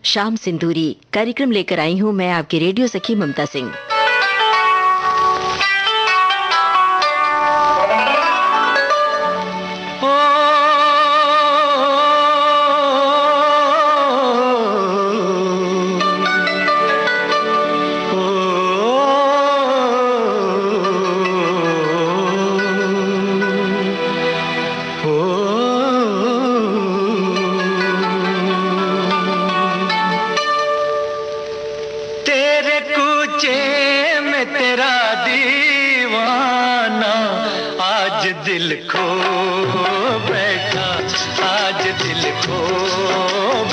शाम सिंदूरी कार्यक्रम लेकर आई हूँ मैं आपकी रेडियो सखी ममता सिंह। दिल खो बैठा, आज दिल खो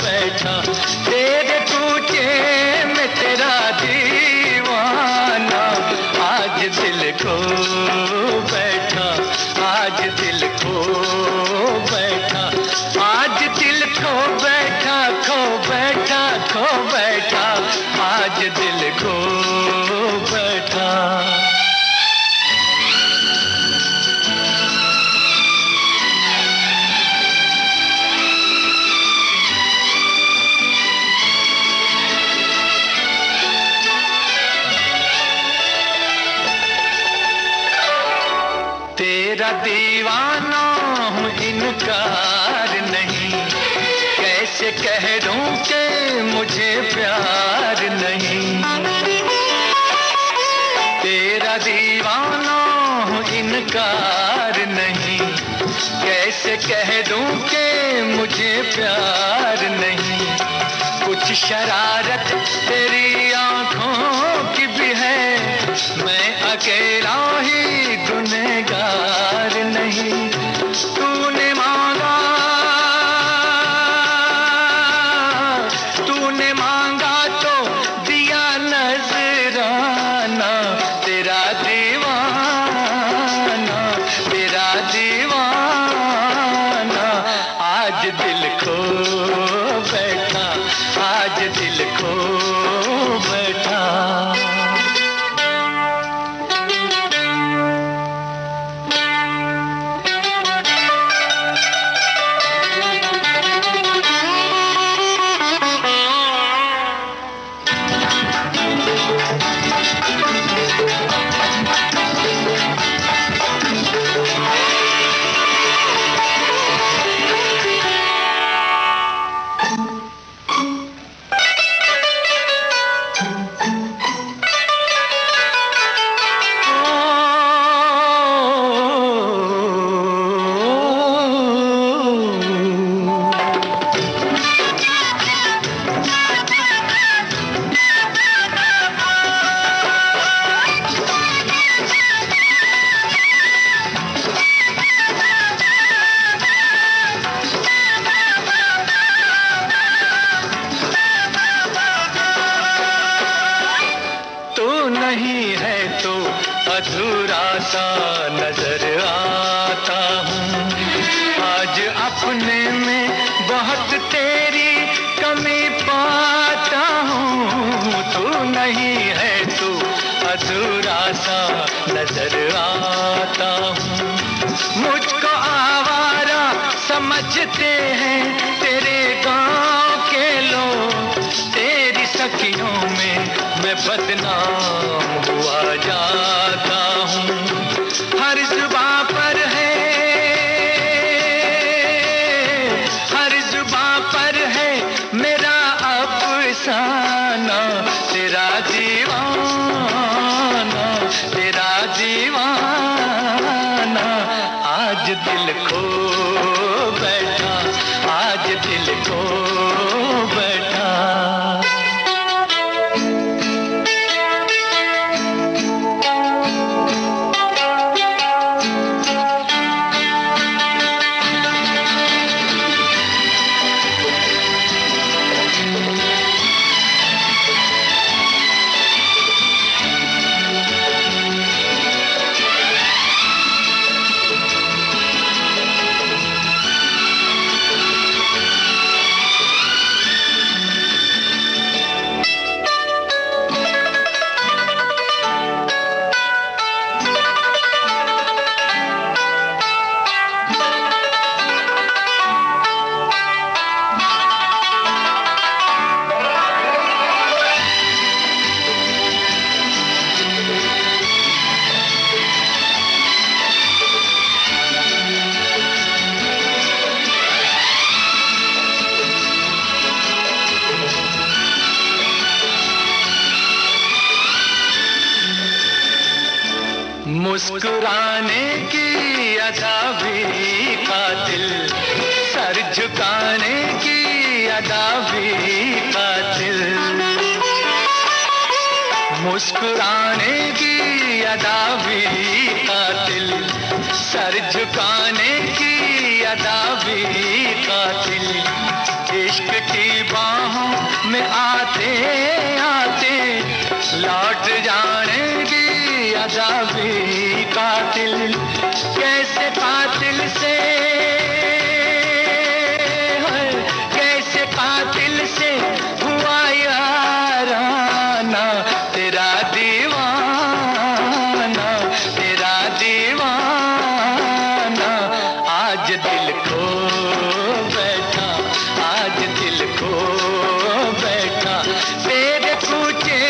बैठा, तेरे कूचे में तेरा दीवाना, आज दिल खो बैठा, आज दिल खो बैठा, आज दिल खो बैठा, खो बैठा, खो बैठा, आज दिल खो बैठा। तेरा दीवाना हूँ इनकार नहीं, कैसे कह दूँ कि मुझे प्यार नहीं। तेरा दीवाना हूँ इनकार नहीं, कैसे कह दूँ कि मुझे प्यार नहीं। कुछ शरारत तेरी आँखों की भी है, मैं अकेला ही गुनहगार नहीं। तूने मांगा, तूने मांगा तो दिया नजराना, तेरा दीवाना, तेरा दीवाना, आज दिल खो बैठा, आज दिल खो बैठा। नहीं है तो अधूरा सा नजर आता हूँ, आज अपने में बहुत तेरी कमी पाता हूँ। तू नहीं है तो अधूरा सा नजर आता हूँ, मुझको आवारा समझते हैं तेरे गाँव के लोग, तेरी सखियों में मैं बदनाम हुआ जाता हूँ। हर जुबां पर है, हर जुबां पर है मेरा अफसाना, तेरा दीवाना, तेरा दीवाना, आज दिल खो बैठा, आज दिल खो बैठा। मुस्कुराने की अदा भी कातिल, सर झुकाने की अदा भी कातिल, मुस्कुराने की अदा भी कातिल, सर झुकाने की अदा भी कातिल, इश्क की बाहों में आते आते लौट जाने की अदा भी कातिल, कैसे कातिल से, कैसे कातिल से हुआ याराना, तेरा दीवाना, तेरा दीवाना, आज दिल खो बैठा, आज दिल खो बैठा, तेरे पूछे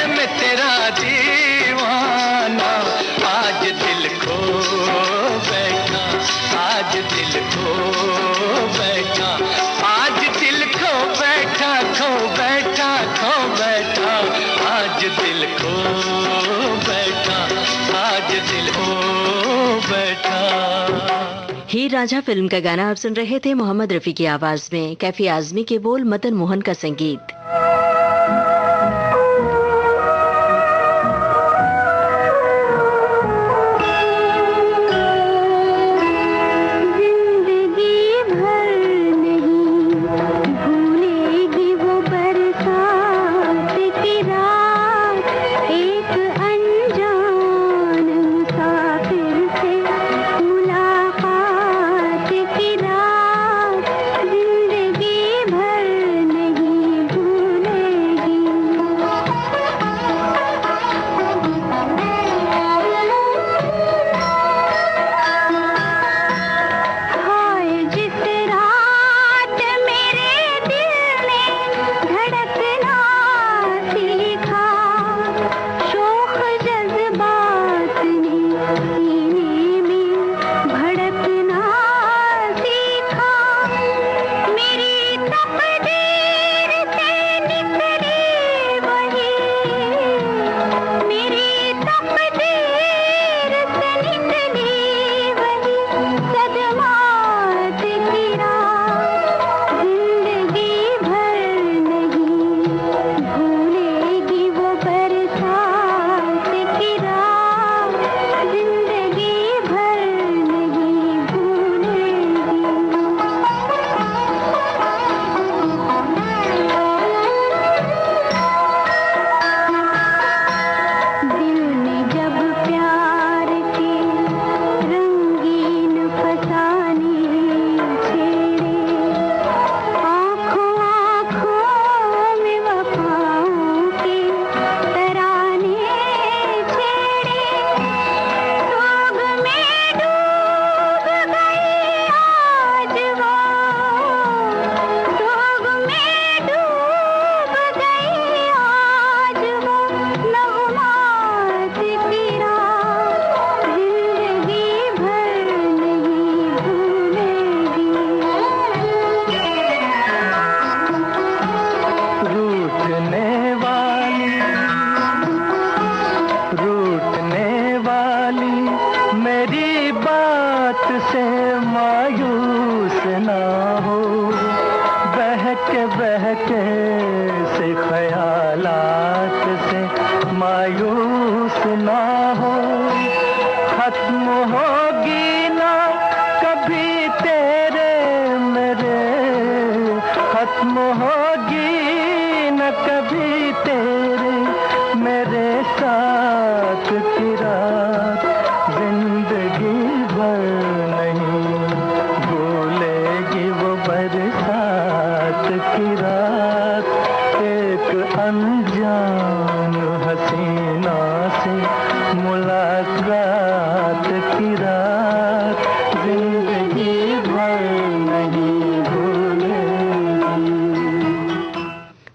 में तेरा दीवाना, आज दिल खो बैठा, आज दिल खो बैठा, आज दिल खो बैठा, खो बैठा, खो बैठा, आज दिल खो बैठा, आज दिल खो बैठा। हीर रांझा फिल्म का गाना आप सुन रहे थे मोहम्मद रफी की आवाज में, कैफी आजमी के बोल, मदन मोहन का संगीत।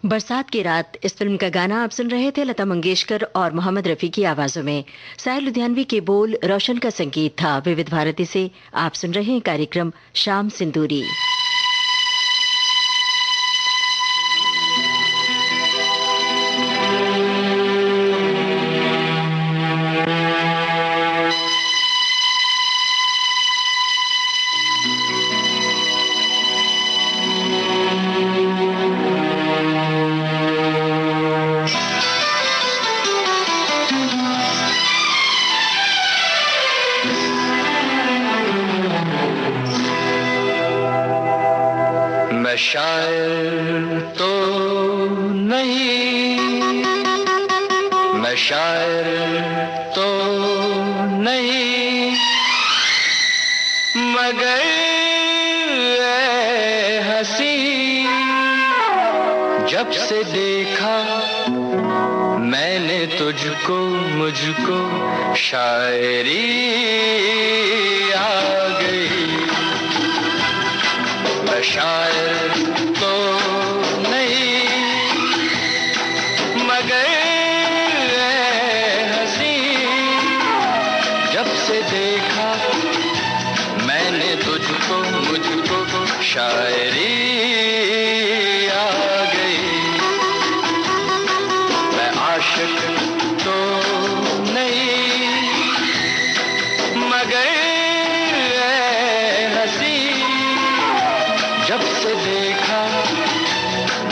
बरसात की रात इस फिल्म का गाना आप सुन रहे थे लता मंगेशकर और मोहम्मद रफी की आवाजों में। साहिर लुधियानवी के बोल, रोशन का संगीत था। विविध भारती से आप सुन रहे हैं कार्यक्रम शाम सिंदूरी। नहीं, मैं शायर तो नहीं, मगर ऐ हंसी, जब से देखा मैंने तुझको, मुझको शायरी आ गई। मैं शायर तो नहीं, मगर ऐ हंसी, जब से देखा मैंने तुझको, मुझको शायरी आ गई। मैं आशिक तो नहीं, मगर ऐ हंसी, जब से देखा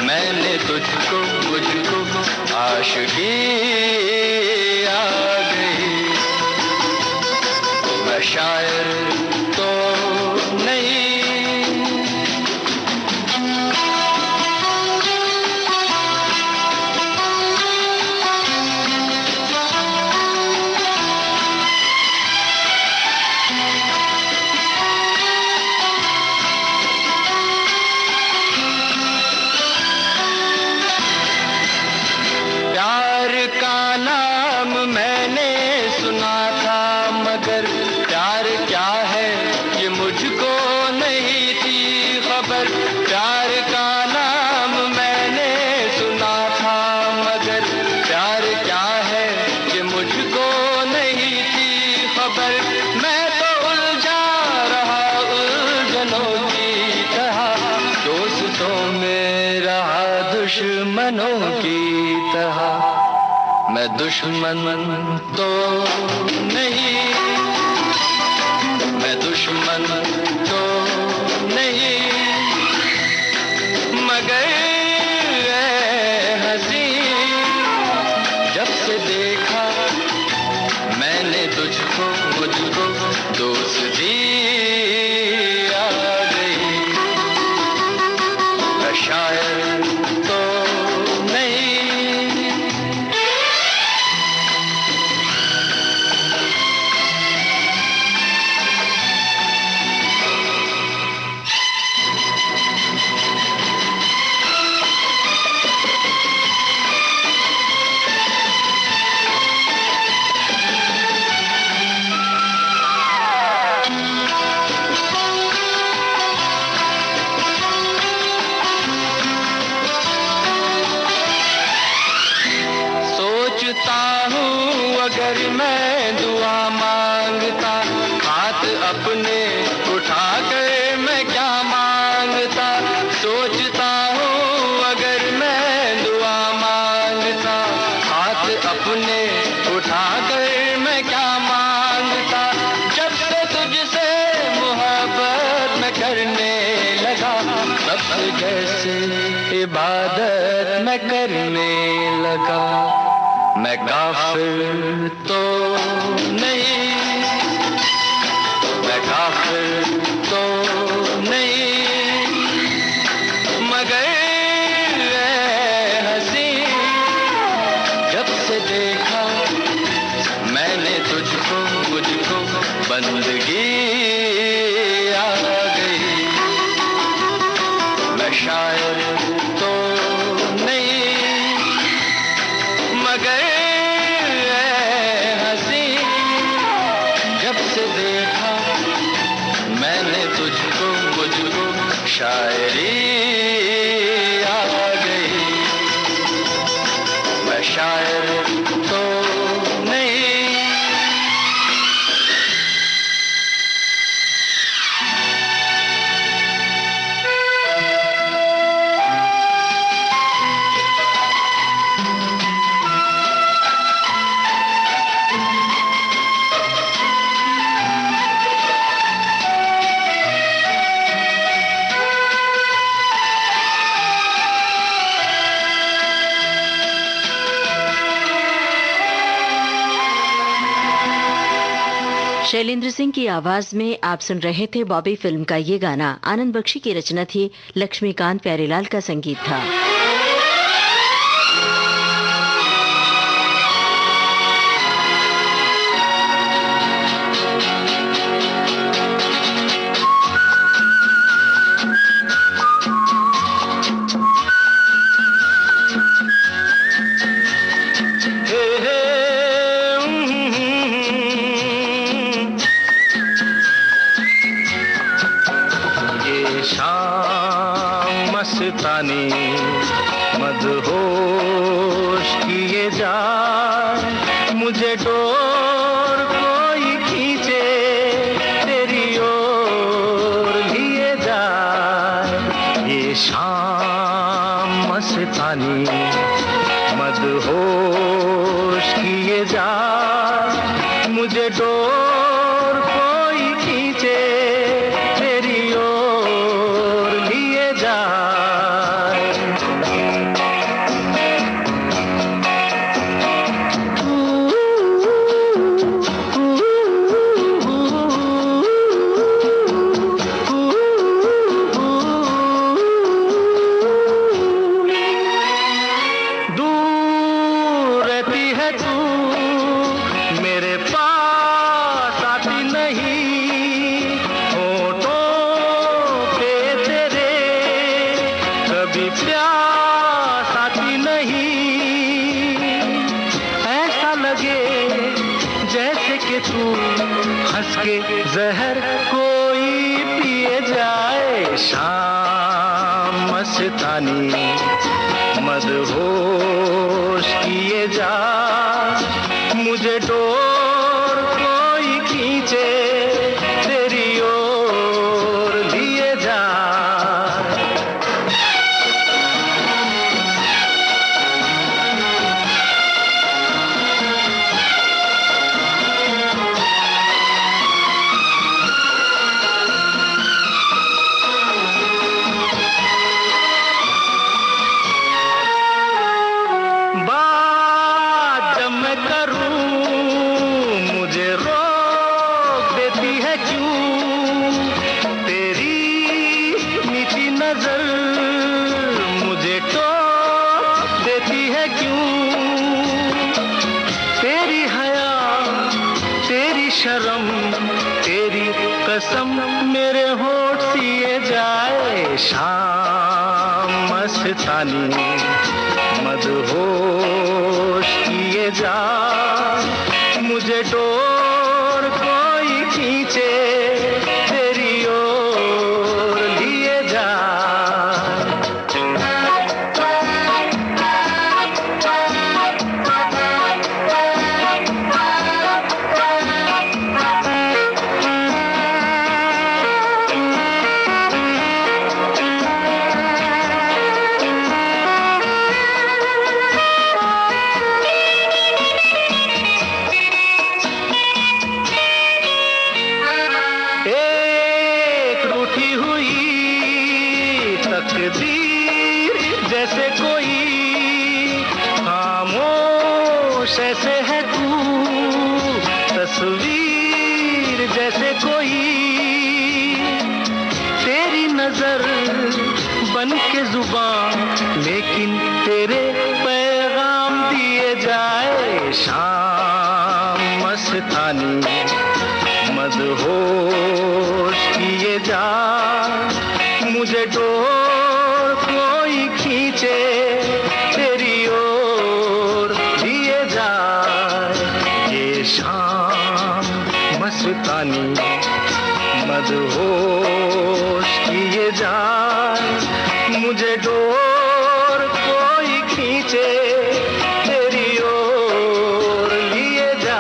मैंने तुझको, मुझको आशिकी आ गई। मैं शायर तो नहीं। प्यार का नाम मैंने सुना था, मगर प्यार क्या है ये मुझको नहीं थी खबर। प्यार का नाम मैंने सुना था, मगर प्यार क्या है ये मुझको नहीं थी खबर। मैं तो उलझा रहा उलझनों की तरह, दोस्तों में रहा दुश्मनों की तरह। मैं दुश्मन तो नहीं, मैं दुश्मन तो नहीं, मगर ऐ हंसी, जब से देखा मैंने तुझको, मुझको दोस्ती आ गई। मैं शायर तो नहीं। सोचता हूँ अगर मैं दुआ मांगता, हाथ अपने उठा कर मैं क्या मांगता। सोचता हूँ अगर मैं दुआ मांगता, हाथ अपने उठा कर मैं क्या मांगता। जब से तुझसे मोहब्बत मैं करने लगा, तब से जैसे इबादत मैं करने लगा। मैं काफिर तो नहीं, मैं काफिर तो नहीं, मगर ऐ हंसी, जब से देखा मैंने तुझको, मुझको बंदगी आ गई। मैं शायर तो नहीं, मगर ऐ हंसी, जब से देखा मैंने तुझको, मुझको शायरी आ गई। मैं शायर तो नहीं। शैलेंद्र सिंह की आवाज में आप सुन रहे थे बॉबी फिल्म का ये गाना। आनंद बख्शी की रचना थी, लक्ष्मीकांत प्यारेलाल का संगीत था। मदहोश किए जाए, मुझे डोर कोई खींचे तेरी ओर लिए जाए। ये शाम मस्तानी मदहोश किए जाए, मुझे डोर कोई खींचे तेरी ओर लिए जाए। दूर रहती है तू, मेरे पास आती नहीं, होठों पे तेरे कभी प्यास आती नहीं। ऐसा लगे जैसे कि तू हंस के जहर कोई पिए जाए। शाम मस्तानी मदहोश किए जा, मुझे डोर कोई खींचे तेरी ओर लिए जा। बात जब मैं करूं मुझे रोक देती है क्यों, तेरी मीठी नजर मुझे टोक देती है क्यों। तेरी हया तेरी शर्म तेरी कसम मेरे होठ सिए जाए। शाम मस्तानी मदहोश किए जा, मुझे डोर कोई खींचे तेरी ओर लिए जा। एक रूठी हुई तकदीर जैसे कोई, खामोश ऐसे है तू तस्वीर जैसे कोई। तेरी नजर बन के जुबान लेकिन तेरे पैगाम दिए जाए। शाम मस्तानी मदहोश किए जा, मुझे डोर कोई खींचे तेरी ओर लिए जा। ये शाम मस्तानी मदहोश किए जा, मुझे डोर कोई खींचे तेरी ओर लिए जा।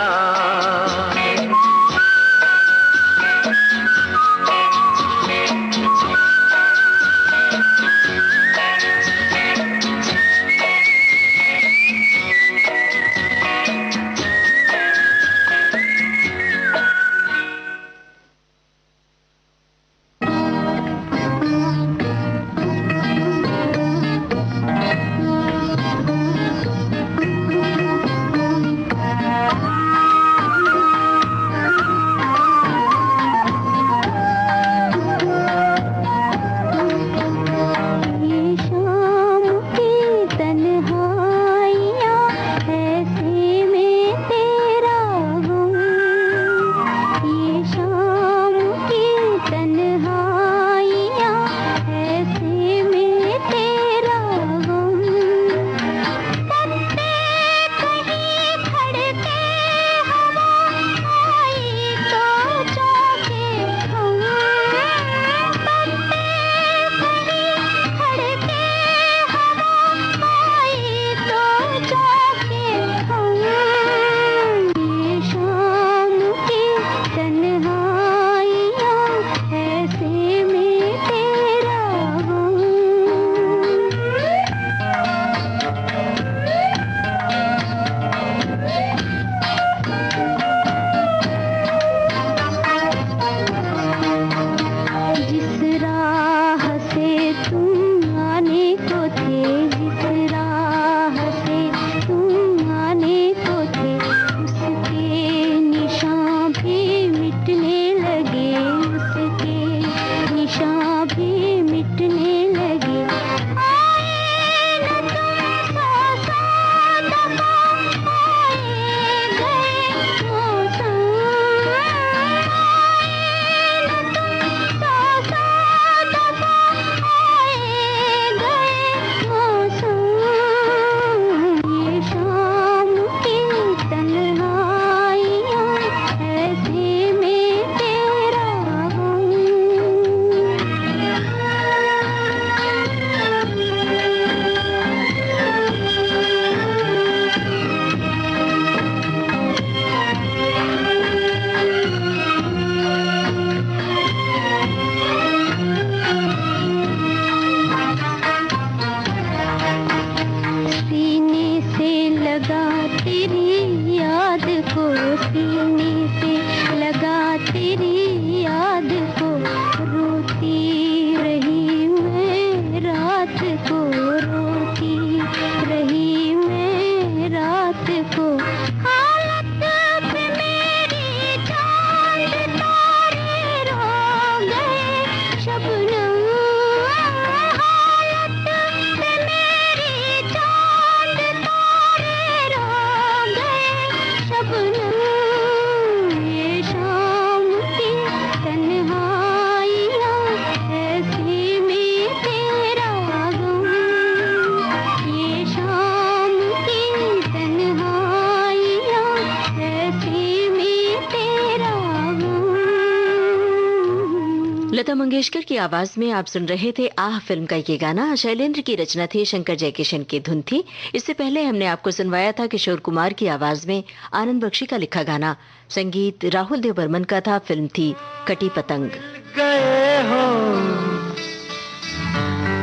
लता मंगेशकर की आवाज में आप सुन रहे थे आह फिल्म का ये गाना। शैलेंद्र की रचना थी, शंकर जयकिशन की धुन थी। इससे पहले हमने आपको सुनवाया था किशोर कुमार की आवाज में आनंद बख्शी का लिखा गाना। संगीत राहुल देव बर्मन का था। फिल्म थी कटी पतंग। गए हो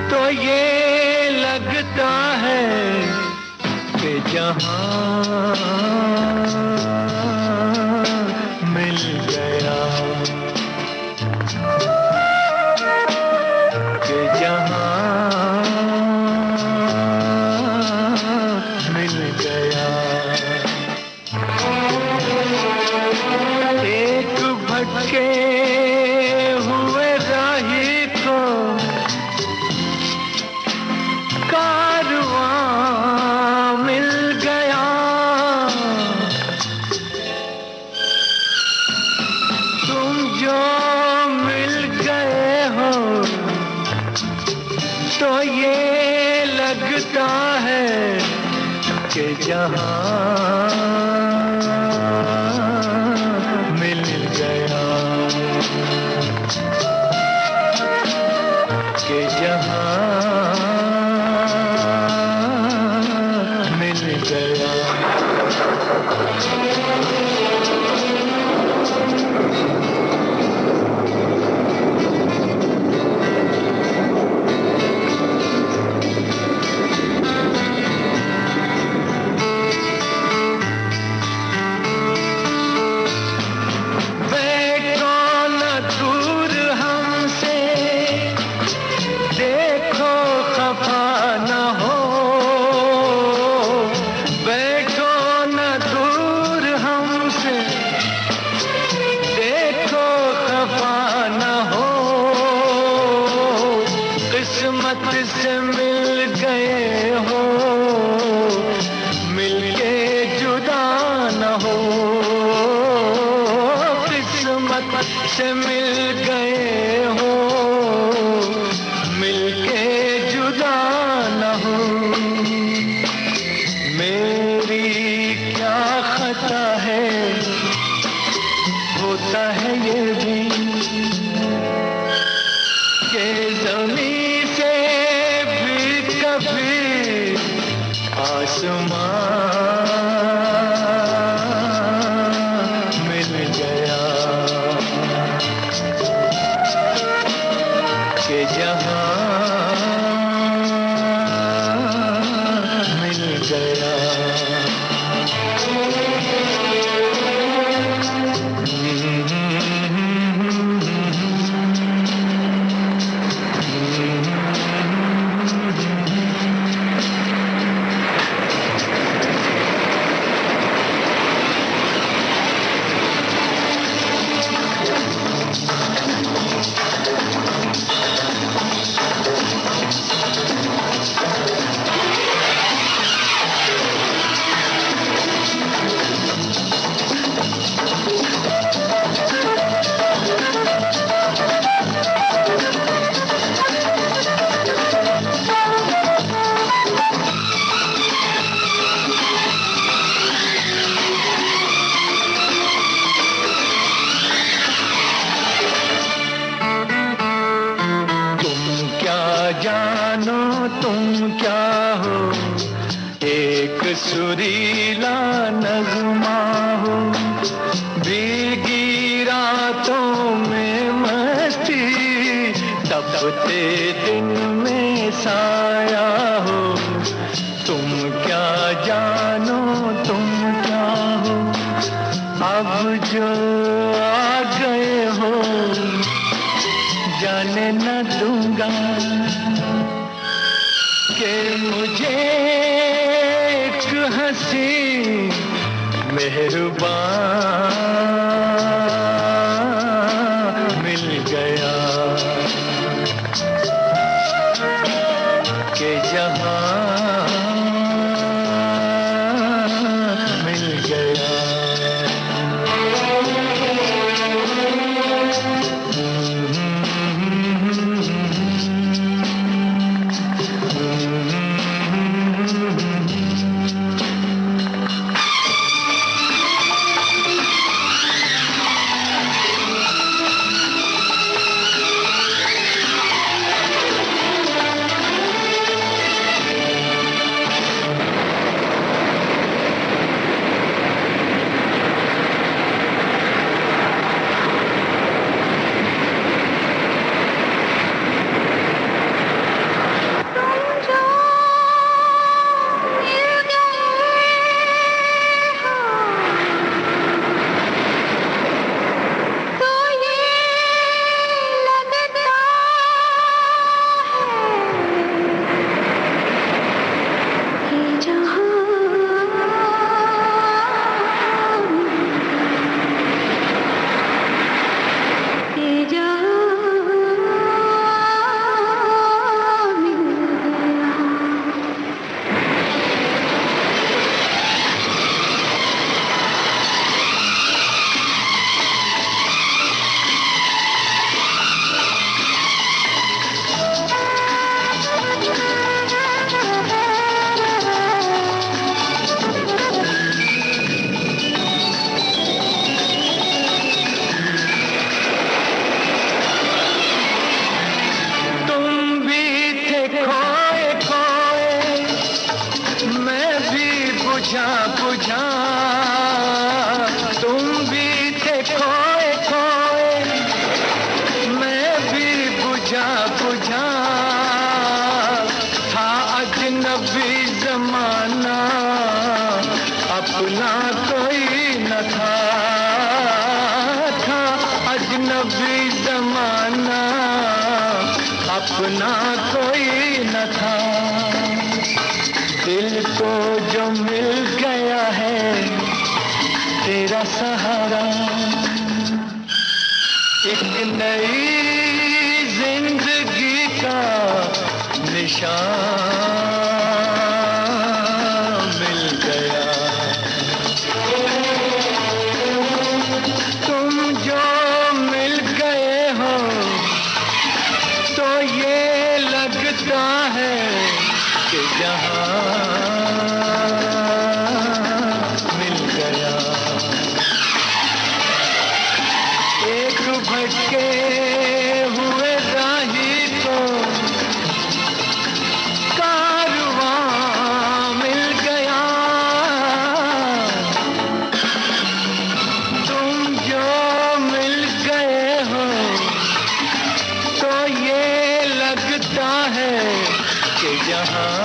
तो ये लगता है कि जहां मिल गया, कि जहां मिल गया। एक भटके हुए राही को कारवां मिल गया। तुम जो मिल गए हो तो ये लगता है कि जहां मिल गया, कि जहां मिल गया। बैठो न दूर हमसे, देखो खफा न हो। बैठो न दूर हमसे, देखो खफा न हो। किस्मत से मिल गए हो, मिलके जुदा न हो। किस्मत से मिल गए हो, मिलके जुदा न हो। मेरी क्या खता है, होता है ये भी कि ज़मीं से भी कभी आसमां मिल गया, कि जहां मिल गया। जानो तुम क्या हो, एक सुरीला नगमा हो। भीगी रातों में मस्ती, तपते दिन में साया हो। तुम क्या जानो तुम क्या हो, अब जो आ गए हो जाने न दूंगा कि मुझे एक हंसी मेहरबान मिल गया, कि जहां मिल गया। बुझा बुझा तुम भी थे खोए खोए, मैं भी बुझा बुझा था अजनबी जमाना, अपना कोई न था अजनबी जमाना, अपना कोई न था। दिल को जो मिल गया है तेरा सहारा, एक नई जिंदगी का निशान मिल गया। तुम जो मिल गए हो तो ये लगता है कि जहां मिल गया। एक भटके हुए राही को कारवां मिल गया। तुम जो मिल गए हो तो ये लगता है कि जहां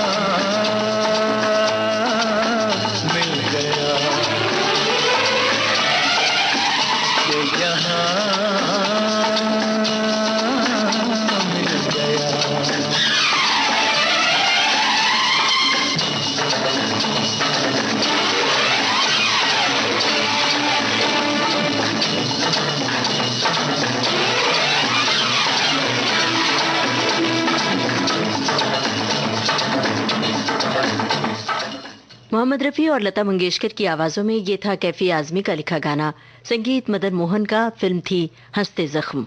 मिल गया, कि जहां मिल गया। मोहम्मद रफ़ी और लता मंगेशकर की आवाजों में ये था कैफी आजमी का लिखा गाना, संगीत मदन मोहन का, फिल्म थी हंसते जख्म।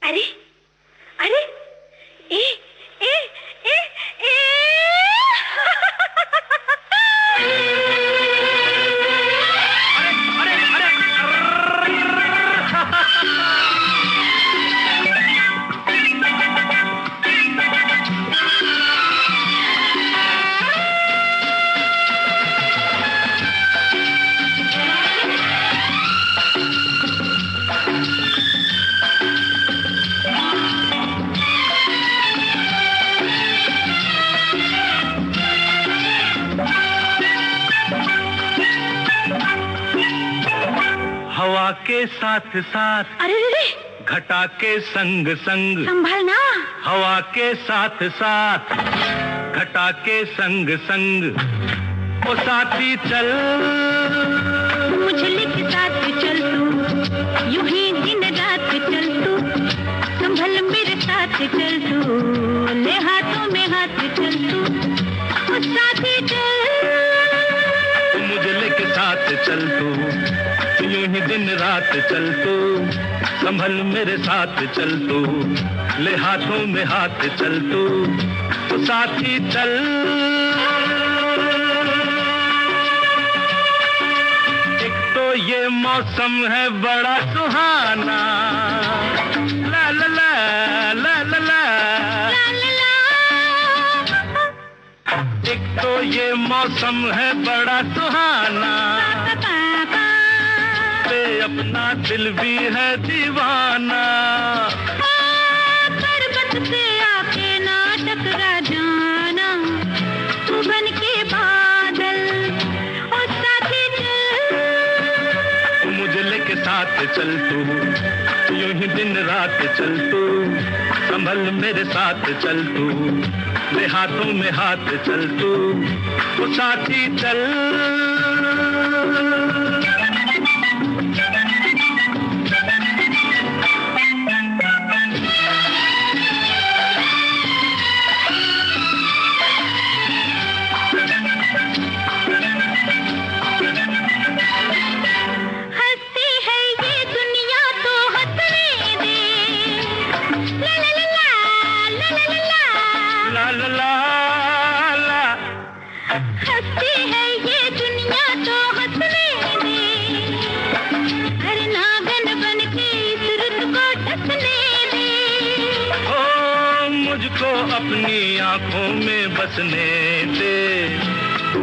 अरे अरे ए ए ए ए हवा के साथ साथ, अरे रे, घटा के संग संग, संभलना। हवा के साथ साथ, घटा के संग संग, ओ साथी चल मुझे लेके साथ चल तू, यूं ही दिन रात चल तू, संभल मेरे साथ चल तू, ले हाथों में हाथ चल तू, ओ साथी चल। मुझे लेके साथ चल तू, यूं ही दिन रात चल तू, संभल मेरे साथ चल तू, ले हाथों में हाथ चल तू, तो साथी चल। एक तो ये मौसम है बड़ा सुहाना, ला ला ला ला ला ला, एक तो ये मौसम है बड़ा सुहाना, अपना दिल भी है दीवाना। पर्वत से आके ना टकरा जाना, तू बन के बादल और साथी चल। मुझे लेके साथ चल तू, यूं ही दिन रात चल तू, संभल मेरे साथ चल तू, ले हाथों में हाथ चल तू, वो साथी चल। अपनी आंखों में बसने दे,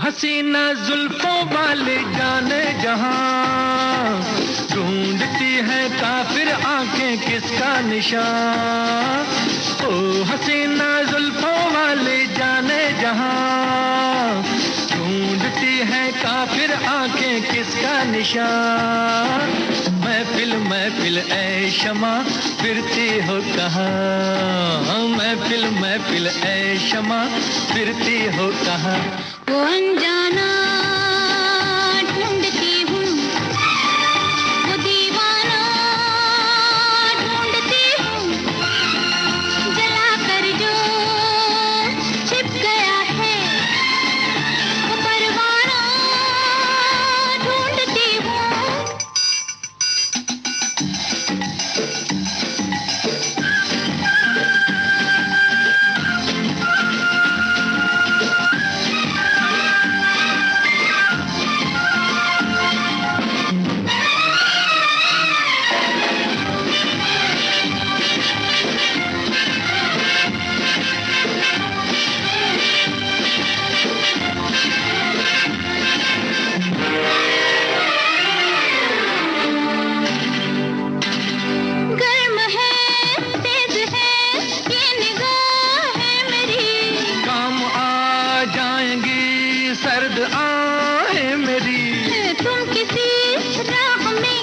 हसीना जुल्फों वाले जाने जहां ढूंढती है काफिर आंखें किसका निशान। ओ हसीना जुल्फों वाले जाने जहां ढूंढती है काफिर आंखें किसका निशान। महफिल महफिल ऐ शमा फिरती हो कहाँ। महफिल महफिल ऐ शमा फिरती हो कहाँ। वो अनजाना ढूंढती हूँ, वो दीवाना ढूंढती हूँ, जला कर जो छिप गया है वो परवाना ढूंढती हूँ। सर्द आए मेरी तुम किसी राह में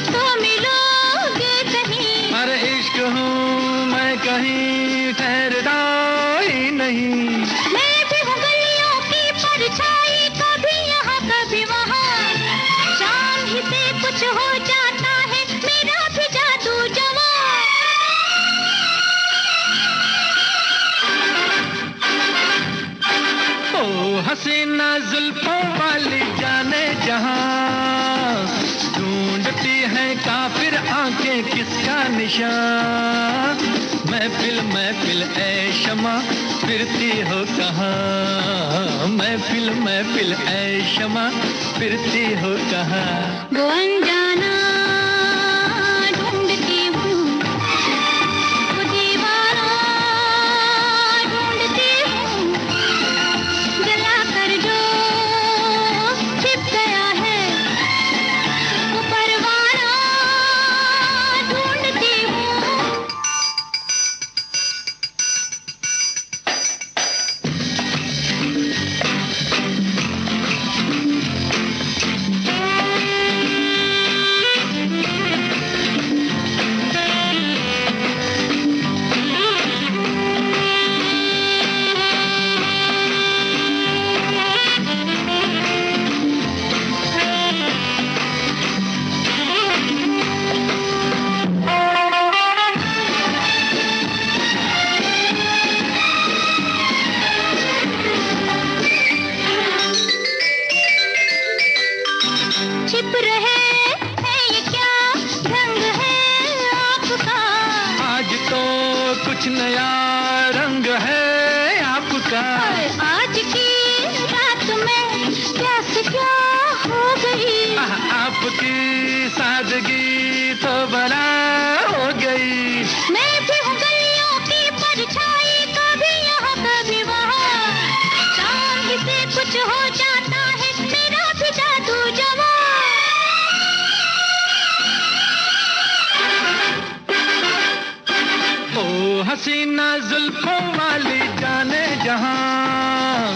तो मिलोगे कहीं। अरे इश्क हूँ मैं कहीं ठहरता ही नहीं। मैं भी हूँ गलियों की परछाई, कभी यहाँ कभी वहाँ। शाम ही से कुछ हो जाता है मेरा भी जादू जवां। ओ हसीना जुल्फों वाली जाने जहां ढूंढती है काफिर आंखें किसका निशान। महफिल महफिल ऐ शमा फिरती हो कहाँ। महफिल महफिल ऐ शमा फिरती हो कहाँ। वो अनजाना ढूंढती हूँ, वो दीवाना ढूंढती हूँ, जला कर जो छिप गया है वो परवाना ढूंढती हूँ। छिप रहे हैं ये क्या ढंग है आपका? आज तो कुछ नया रंग है आपका। आज की रात में प्यास क्या हो गई? आपकी सादगी तो बला हो गई। मैं भी हूँ गलियों की परछाई, कभी यहाँ कभी वहाँ। शाम ही से कुछ हो जाता है मेरा भी जादू जवां। ओ हसीना जुल्फों वाली जाने जहां,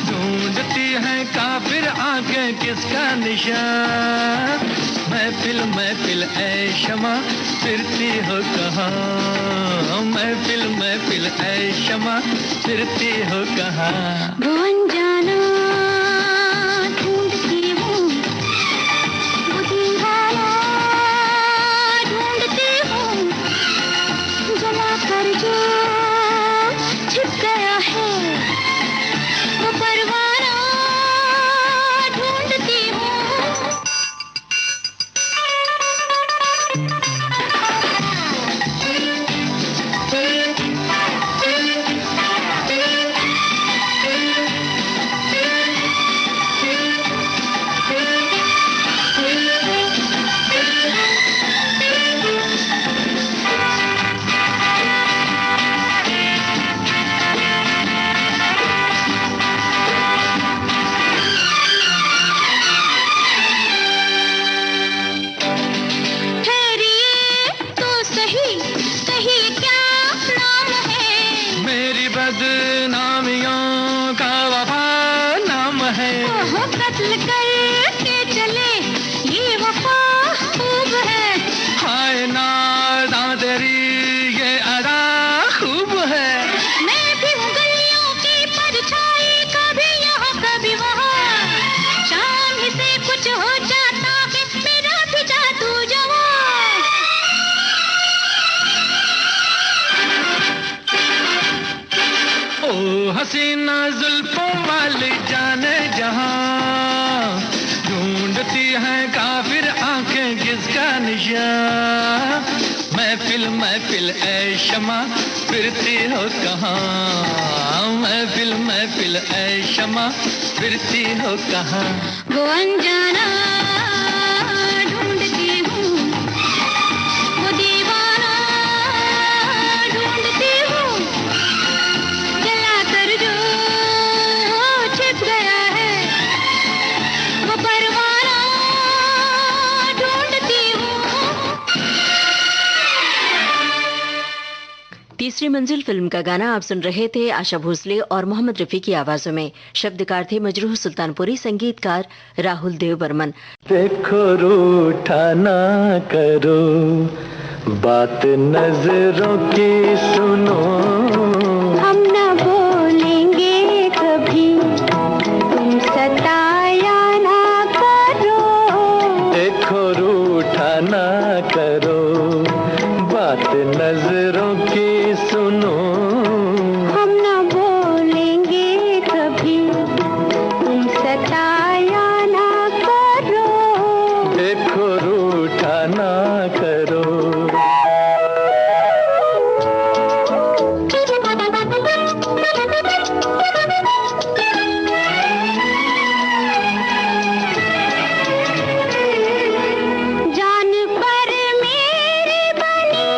ढूंढती है काफिर आंखें किसका निशान। महफिल महफिल ऐ शमा फिरती हो कहाँ, महफिल महफिल ऐ शमा फिरती हो कहाँ। वो अनजाना ढूंढती हूँ, वो दीवाना ढूंढती हूँ, जला कर जो छिप गया है वो परवाना ढूंढती हूँ। बदनामियों का वफा नाम है। कत्ल करके चले ये वफा खूब है। हाय नादा तेरी ये अदा खूब है। मैं भी हूँ गलियों की परछाई, कभी यहाँ कभी वहाँ। शाम ही से कुछ हो जाता है मेरा भी जादू जवां। ओ हसीना जुल्फों वाली जाने जहां, ढूंढती है काफिर आंखें किसका निशान। महफिल महफिल ऐ शमा फिरती हो कहाँ, महफिल महफिल ऐ शमा फिरती हो कहाँ। वो अनजाना ढूंढती हूँ, वो दीवाना ढूंढती हूँ, जला कर जो छिप गया है वो परवाना ढूंढती हूँ। तीसरी मंजिल फिल्म का गाना आप सुन रहे थे आशा भोसले और मोहम्मद रफी की आवाजों में। शब्दकार थे मजरूह सुल्तानपुरी, संगीतकार राहुल देव बर्मन। देखो रूठा ना करो, बात नजरों की सुनो। हम न बोलेंगे कभी, तुम सताया ना करो। देखो रूठा ना करो, बात नजरों की सुनो। हम न बोलेंगे कभी, तुम सताया ना करो। देखो रूठा ना करो। जान पर मेरी बनी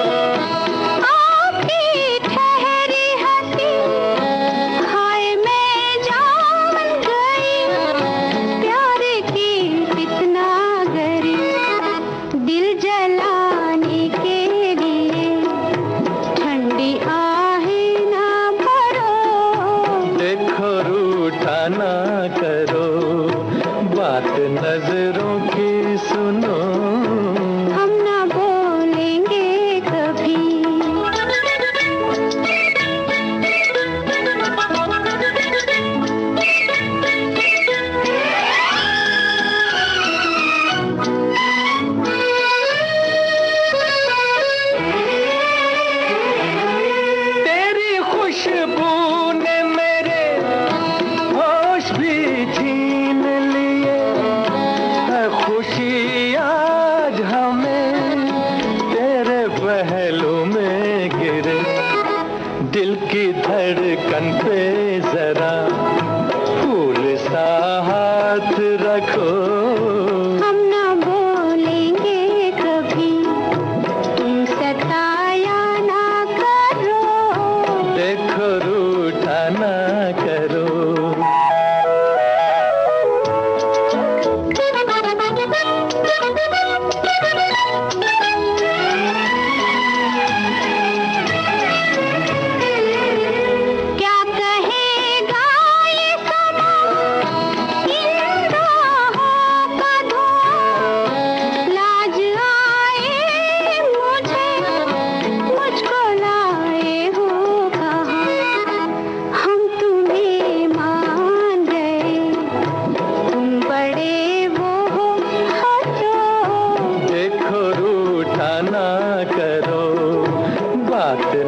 आपकी ठहरी हंसी, हाय मैं जान गई प्यार की कितना गरी। दिल जलाने के लिए ठंडी आहें ना भरो। देखो रूठा ना करो, बात नजरों की सुनो। हम न बोलेंगे कभी। तेरी खुशबू ने मेरे होश भी छीन लिए। हम ना बोलेंगे कभी, तुम सताया ना करो। देखो रूठा ना करो।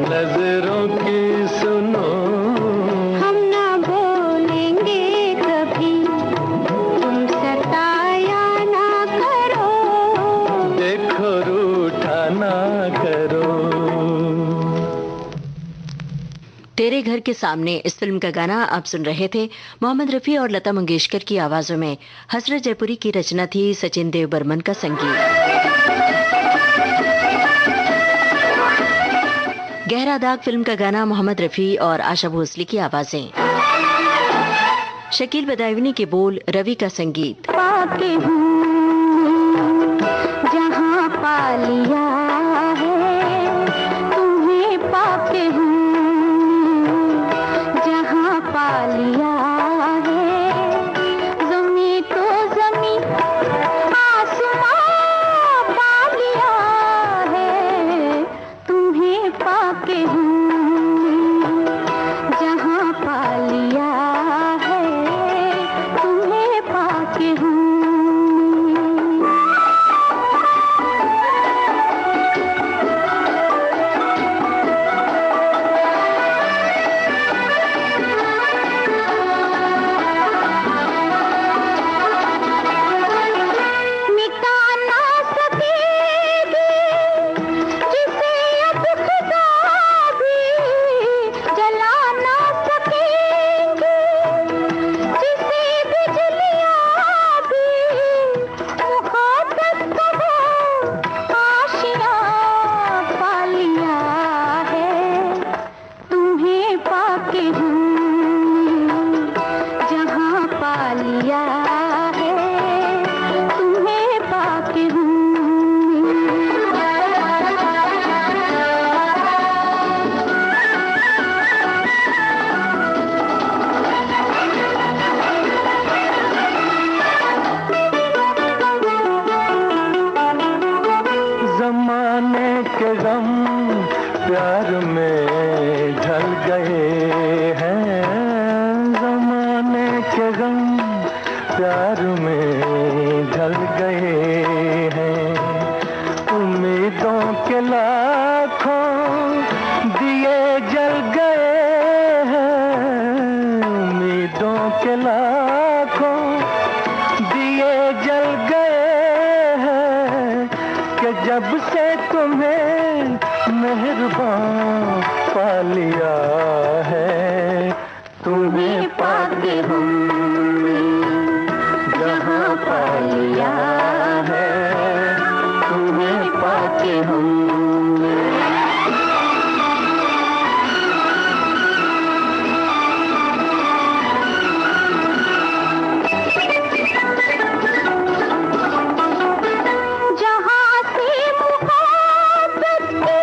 नजरों की सुनो, हम ना बोलेंगे कभी, तुम सताया ना करो। देखो रूठा ना करो। तेरे घर के सामने इस फिल्म का गाना आप सुन रहे थे मोहम्मद रफी और लता मंगेशकर की आवाजों में। हसरत जयपुरी की रचना थी, सचिन देव बर्मन का संगीत। गहरा दाग फिल्म का गाना मोहम्मद रफी और आशा भोसले की आवाजें। शकील बदायूनी के बोल, रवि का संगीत। पाके हूँ जहाँ पा लिया है, तुम्हें पाके हूँ जहाँ पा लिया है। ज़मीं तो ज़मीं आसमां पा लिया है, तुम्हें पाके हूँ जहाँ पा लिया है, तुम्हें पाके हूँ। मिटा ना सकेगी जिसे अब खुदा भी, जला ना सकेंगे जिसे बिजलियाँ भी। मुहब्बत का वो आशियाँ पा लिया है, तुम्हें पाके हूँ जहाँ पा लिया है, तुम्हें पाके हूँ। जमाने के गम प्यार में ढल गए हैं, जमाने के गम प्यार में ढल गए हैं। उम्मीदों के लाखों दिए जल गए हैं, उम्मीदों के लाखों दिए जल गए हैं। कि जब से तुम्हें मेहरबान पा लिया है, तुम्हें पाके हमने जहाँ पा लिया है, तुम्हें पाके हमने। जहाँ से मुहब्बत की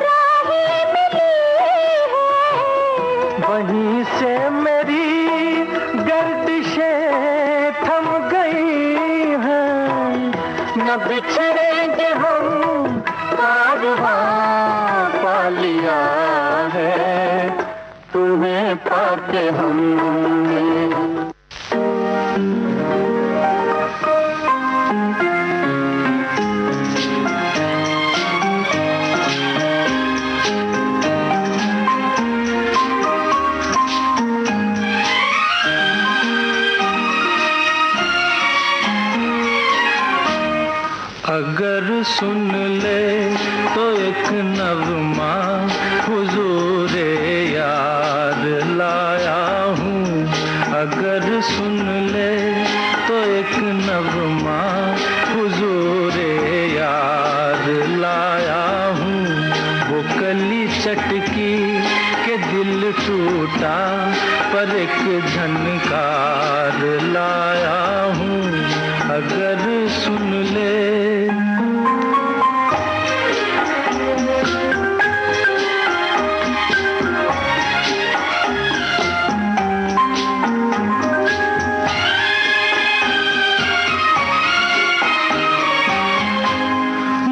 राहें मिली है, वहीं से मेरी गर्दिशें थम गई हैं। न बिछड़ेंगे हम, कारवां पा लिया है, तुम्हें पाके हमने। अगर सुन ले तो एक नगमा हुजूरे याद लाया हूँ। अगर सुन ले तो एक नगमा नगमा हुजूरे यार लाया हूँ। वो कली चटकी के दिल टूटा पर एक झनकार लाया हूँ, अगर सुन ले।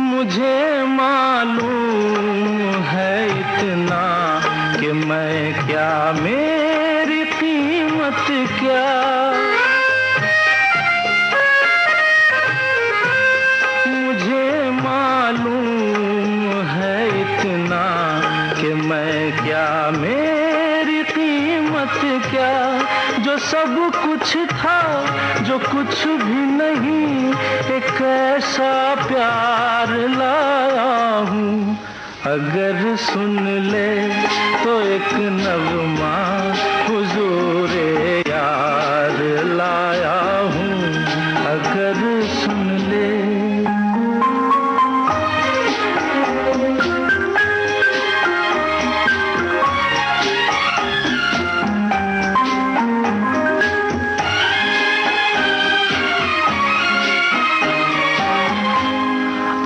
मुझे मालूम है इतना कि मैं क्या, मेरी कीमत क्या। मुझे मालूम है इतना कि मैं क्या, मेरी कीमत क्या। जो सब कुछ था, जो कुछ भी नहीं, एक ऐसा प्यार लाया हूँ, अगर सुन ले तो एक नगमा हुजूरे यार लाया हूँ, अगर सुन ले।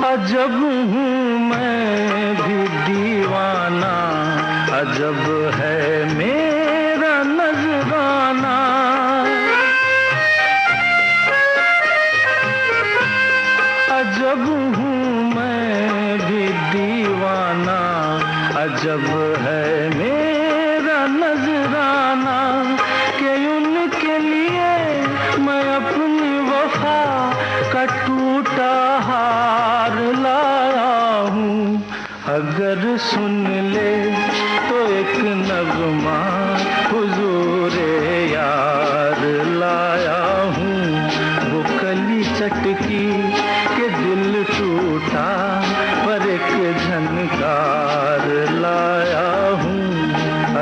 अजब हूँ मैं भी दीवाना, अजब है मेरा नजराना। अजब हूँ मैं भी दीवाना, अजब है मेरा नजराना। कि उनके लिए मैं अपनी वफा का टूटा हार लाया हूँ, अगर सुन ले तो एक नगमा हुजूरे यार लाया हूँ। वो कली चटकी के दिल टूटा पर एक झनकार लाया हूँ,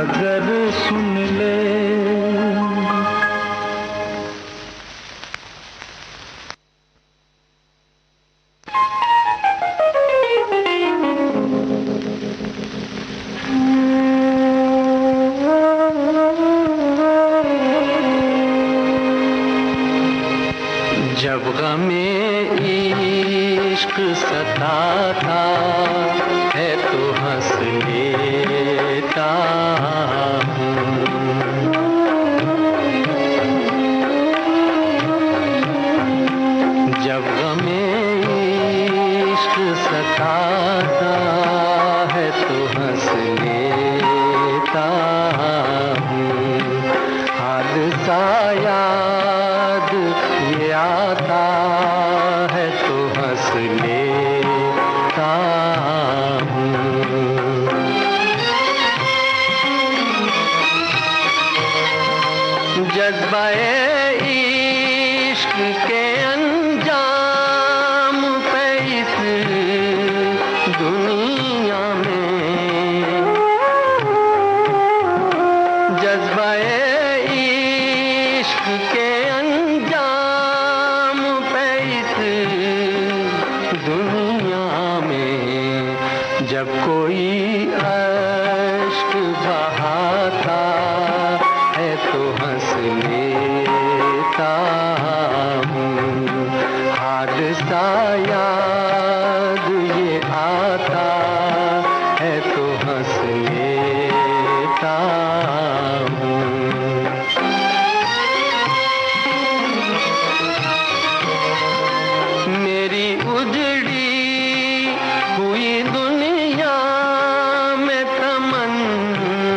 अगर सुन ले। जब गमे इश्क सताता है तो हंस लेता हूँ। जब गमे इश्क सताता है तो हंस लेता हूँ। हादसा याद ये आता है तो हंस लेता हूँ। जज्बाए इश्क के अंजाम पे इस दुनिया में, जज्बाए इश्क के अंजाम पे इस दुनिया में, जब कोई अश्क बहाता है तो हंस लेता हूँ। हादसा याद ये आता है तो हंस लेता हूँ। मेरी उजड़ी हुई दुनिया में तमन्ना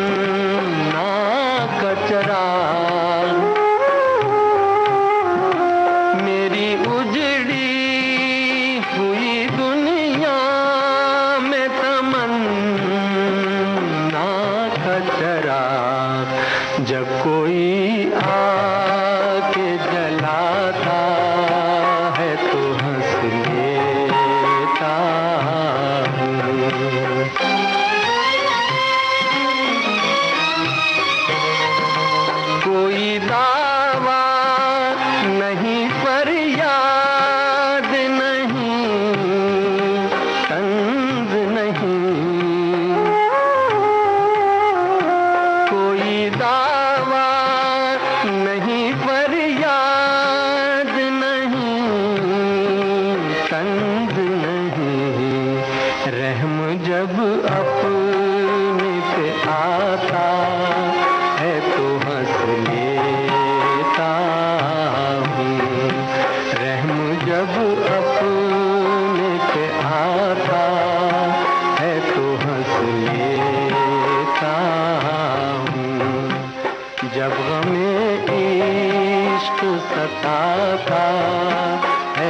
कचरा, मेरी उजड़ी हुई दुनिया में तमन्ना कचरा। जब कोई आके जलाता है तो हंस लेता हूँ। कोई दावा नहीं पर यार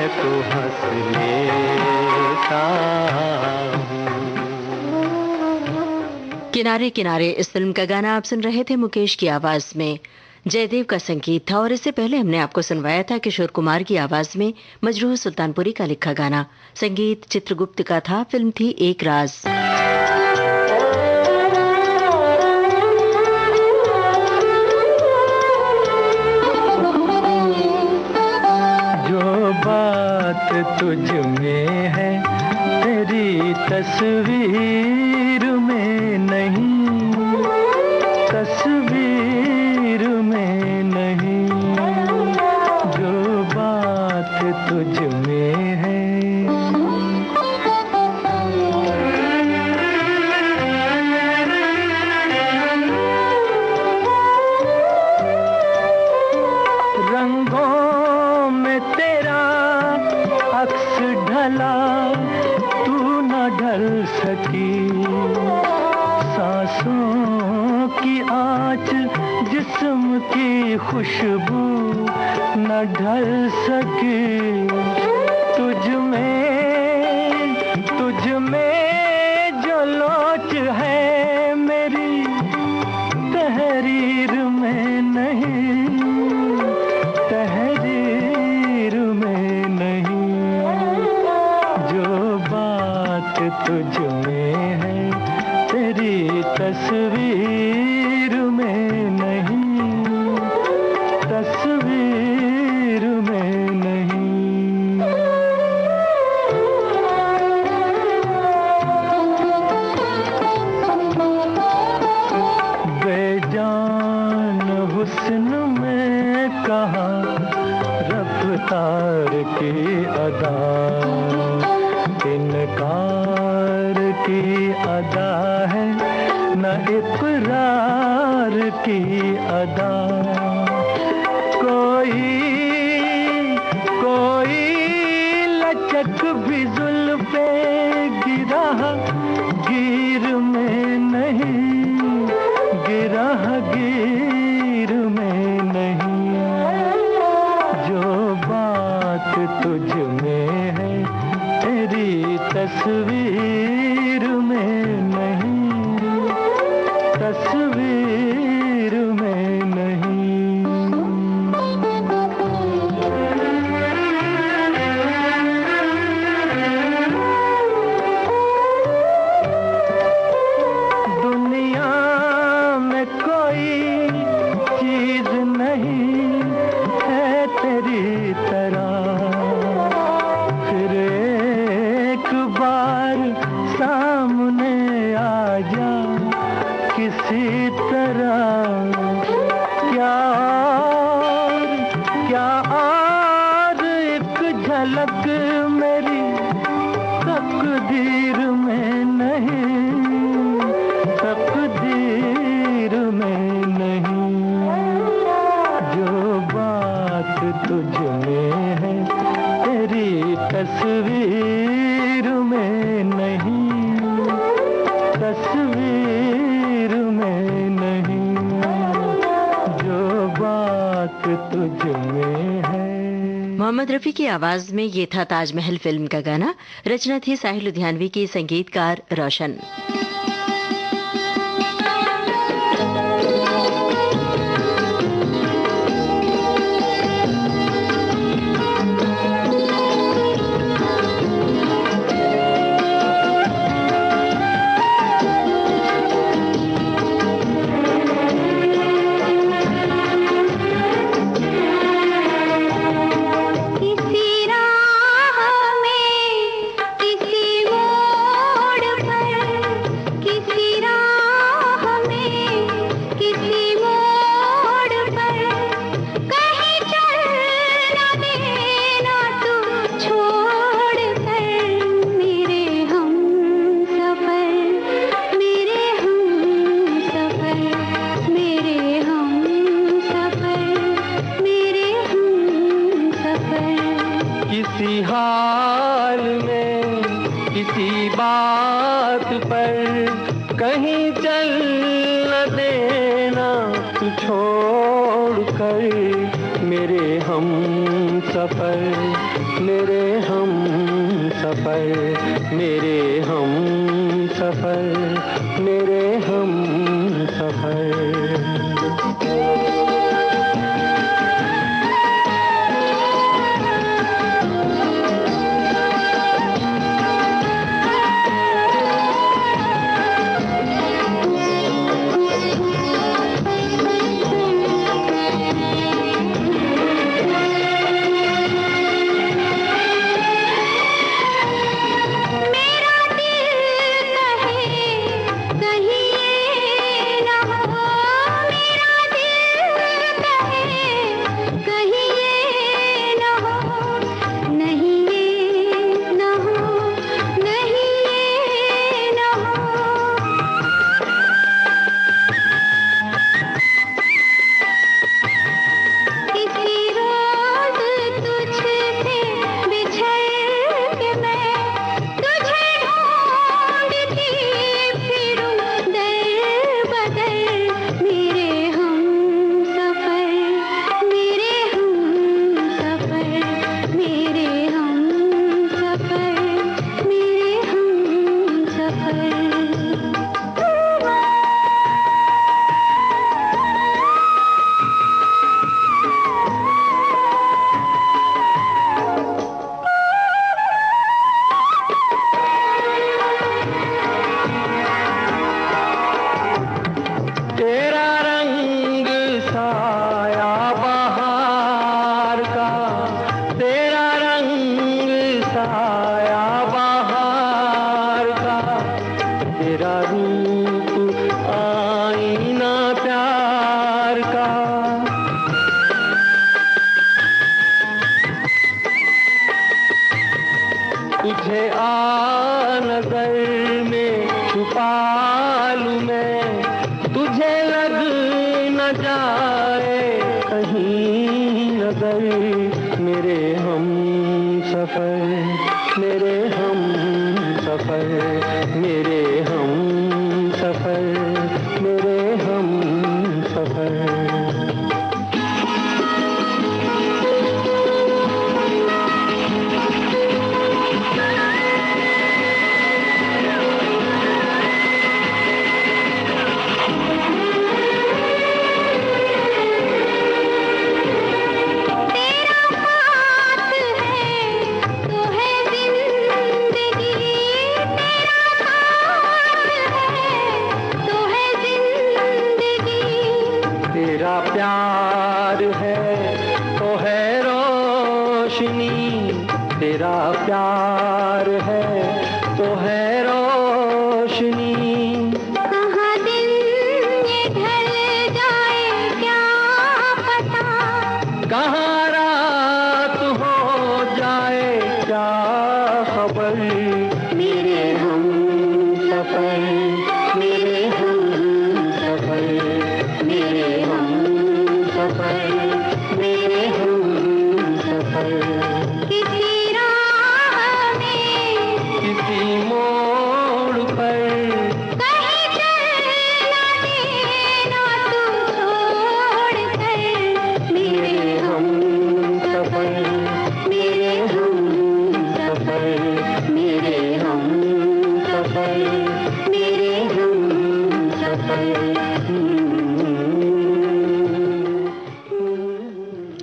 तो हंस लेता हूँ। किनारे किनारे इस फिल्म का गाना आप सुन रहे थे मुकेश की आवाज में। जयदेव का संगीत था और इससे पहले हमने आपको सुनवाया था किशोर कुमार की आवाज में मजरूह सुल्तानपुरी का लिखा गाना। संगीत चित्रगुप्त का था। फिल्म थी एक राज। जो बात तुझ में है तेरी तस्वीर में नहीं, तस्वीर में नहीं, जो बात तुझ में है। रंगों में तेरा अक्स ढला, तू न ढल सकी, सांसों की आँच जिस्म की खुशबू न ढल सकी। तुझ में जो लोच है मेरी तहरीर में नहीं, तहरीर में नहीं, जो बात तुझ में है तेरी तस्वीर में नहीं, तस्वीर में नहीं। बेजान हुस्न में कहाँ रफ्तार की अदा, इनकार की अदा है न इकरार की अदा। कोई लचक भी जुल्फे गिरा गिर में नहीं, गिरा गिर में नहीं, जो बात तुझ में है तेरी तस्वीर में नहीं, तस्वीर में नहीं। दुनिया में कोई चीज नहीं है तेरी तरह, फिर एक बार सामने आ जा किसी तरह। क्या और एक झलक मेरी तकदीर में नहीं, तकदीर में नहीं, जो बात तुझ में है तेरी तस्वीर में नहीं, तस्वीर में नहीं, जो बात तुझ में है। मोहम्मद रफी की आवाज में ये था ताजमहल फिल्म का गाना। रचना थी साहिल लुधियानवी की, संगीतकार रोशन। किसी हाल में किसी बात पर कहीं चल न देना तू छोड़ कर, मेरे हम सफर मेरे हम सफर, मेरे हम सफर, मेरे हम सफर।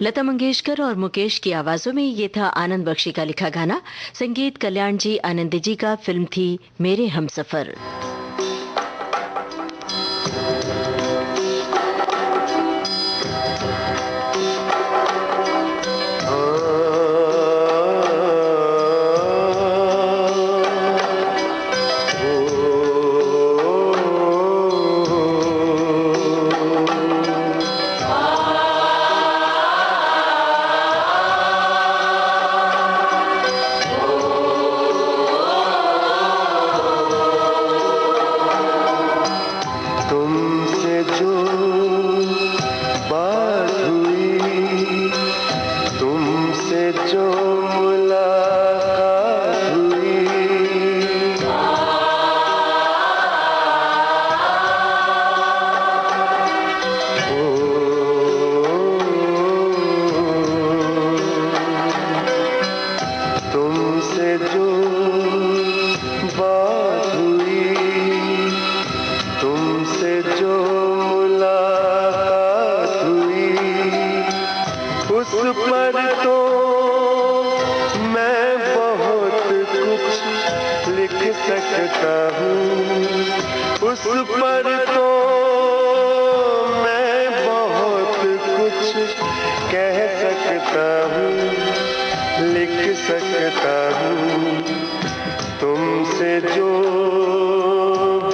लता मंगेशकर और मुकेश की आवाजों में ये था आनंद बख्शी का लिखा गाना। संगीत कल्याण जी आनंद जी का। फिल्म थी मेरे हमसफर। तुमसे जो बात हुई, तुमसे जो मुलाकात हुई, उस पर तो मैं बहुत कुछ लिख सकता हूँ, उस पर तो मैं बहुत कुछ कह सकता हूँ, लिख सकता हूँ। तुमसे जो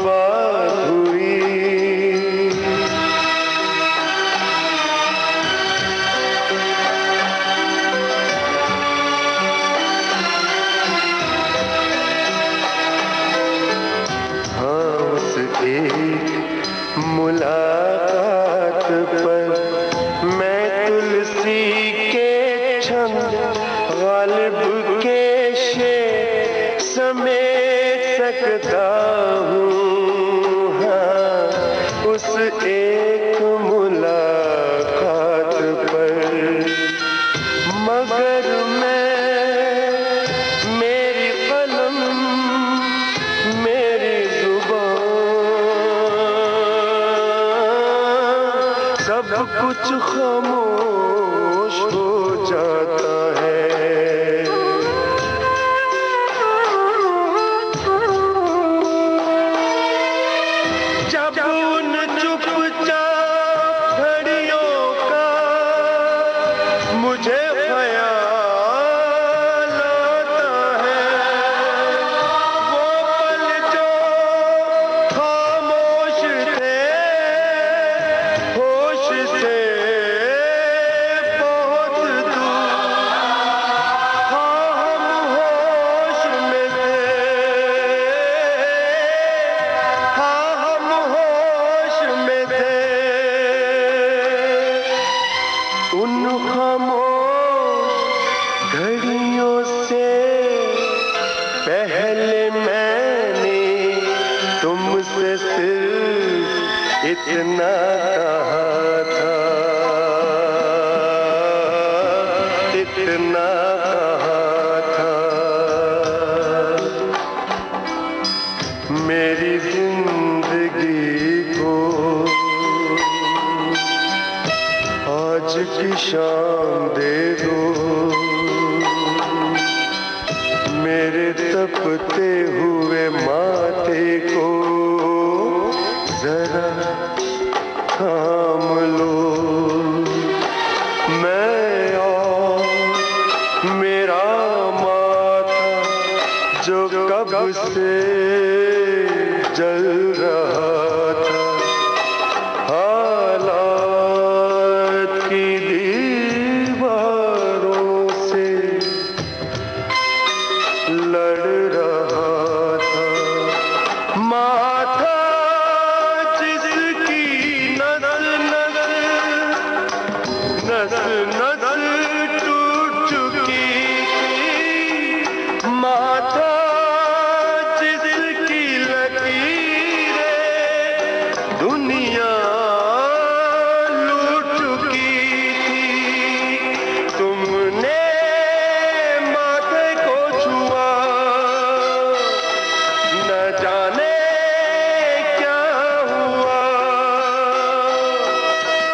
बात हुई, हाँ उस एक मुलाकात पर मैं तुलसी के छंद गालिब के शेर समेट सकता हूँ, हाँ उस एक मुलाकात पर। मगर मैं, मेरी कलम, मेरी जुबान, सब कुछ खामोश हो जाता है। जब उन चुपचाप घड़ियों का मुझे ख्याल आता है, वो पल जो खामोश थे, होश से बहुत दूर, हाँ हम होश में थे, हाँ हम होश में थे। उन खामोश घड़ियों से पहले मैंने तुमसे सिर्फ इतना कहा था, इतना कहा था। मेरी जिंदगी को आज की शाम दे दो, मेरे तपते हुए माथे को जरा थाम लो। मैं और मेरा माथा जो कब से जल रहा था, हालात की दीवारों से लड़ रहा था। माथा जिसकी नस्ल नस्ल टूट चुकी थी, माथा जिसकी लकीरें दुनिया लूट चुकी थी, तुमने माथे को छुआ, न जाने क्या हुआ।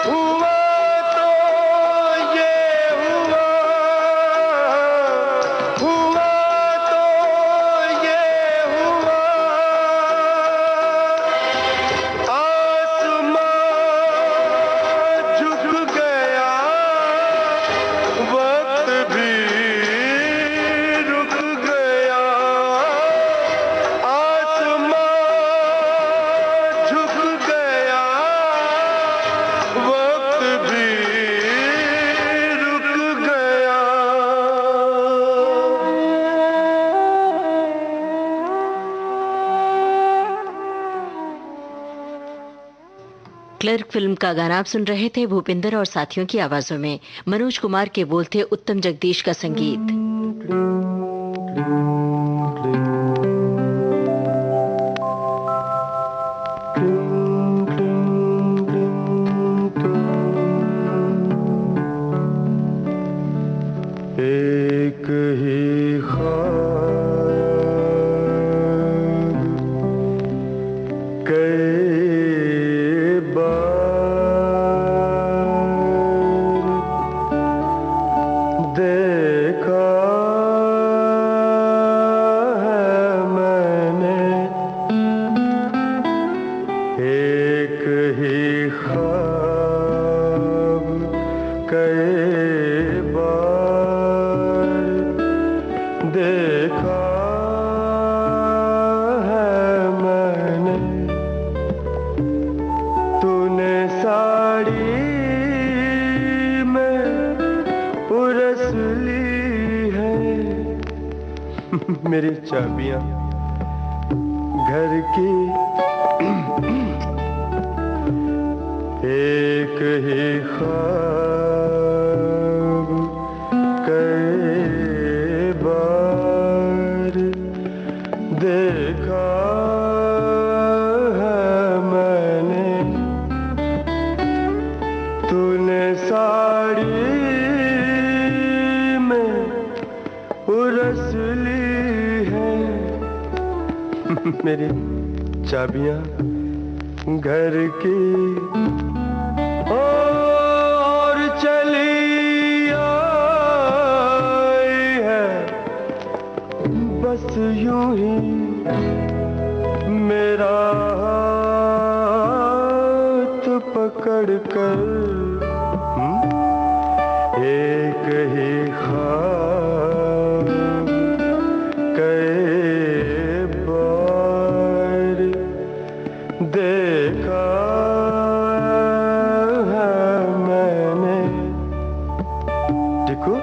हुआ तो ये हुआ, हुआ तो ये हुआ, आसमान झुक गया, वक्त भी रुक गया, आसमान झुक गया, वक्त भी रुक गया। क्लर्क फिल्म का गाना आप सुन रहे थे भूपिंदर और साथियों की आवाजों में। मनोज कुमार के बोल थे उत्तम जगदीश का संगीत। एक ही ख्वाब कई बार देखा है मैंने, एक ही ख्वाब कई बार देखा है मैंने। तूने साड़ी में उरस ली है मेरी चाबियां घर की, एक ही ख्वाब कई बार देखा है मैंने। तूने साड़ी में उरस ली है मेरी चाबियां घर की, और चली आई है बस यूं ही मेरा हाथ पकड़ कर। एक ही ख्वाब कई बार देखा है मैंने। देखो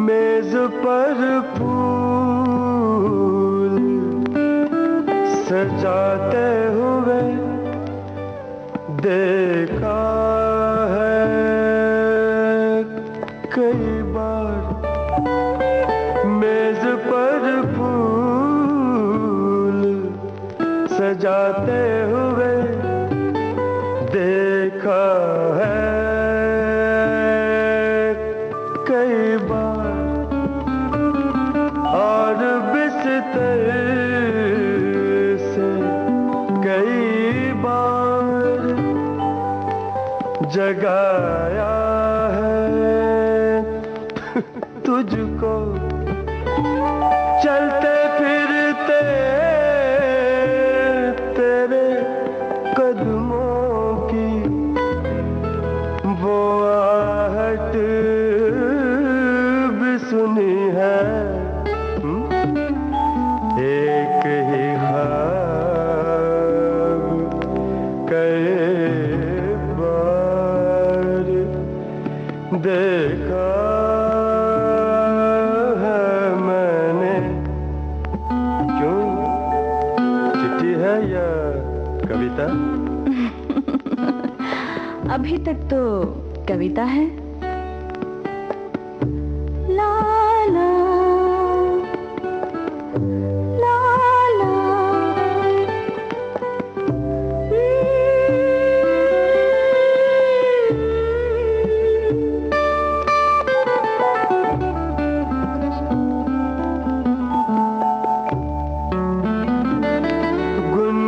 मेज पर फूल सजाते हुए देखा है कई बार। मेज पर फूल सजाते हुए देखा है कई बार, और बिस्तर से कई बार जगाया है तुझको। चलते फिरते तेरे कदमों की वो आहट भी सुनी है। एक ही ख्वाब कई बार देखा है मैंने। क्यों, चिट्ठी है या कविता? अभी तक तो कविता है। ला ला ला ला,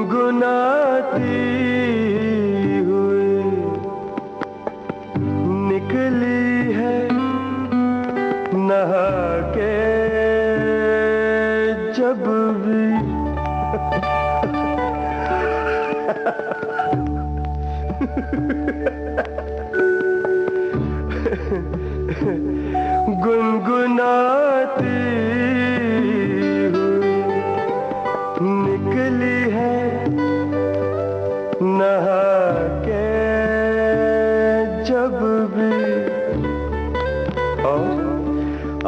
गुनगुनाती हुई निकली है नहा के जब भी। गुनगुनाती हुई निकली है नहा के जब भी, और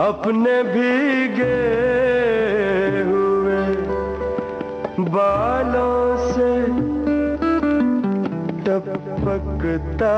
अपने भीगे हुए बालों से टपकता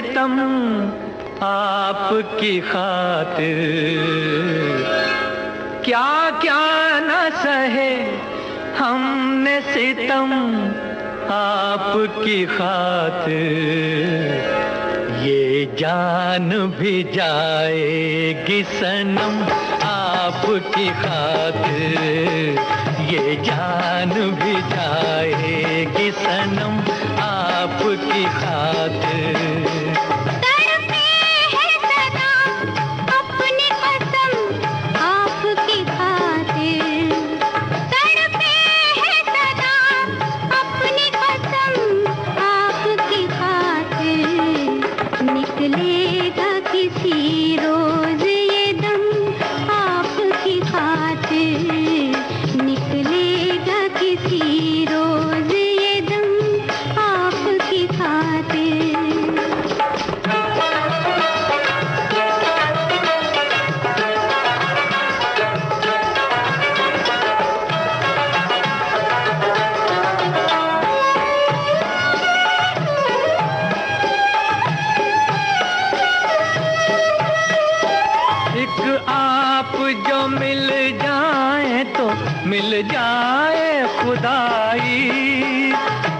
सितम आपकी खातिर, क्या क्या न सहे हमने सितम आपकी खातिर। ये जान भी जाएगी सनम आपकी खातिर, ये जान भी जाएगी सनम आपकी खातिर। मिल जाए खुदाई,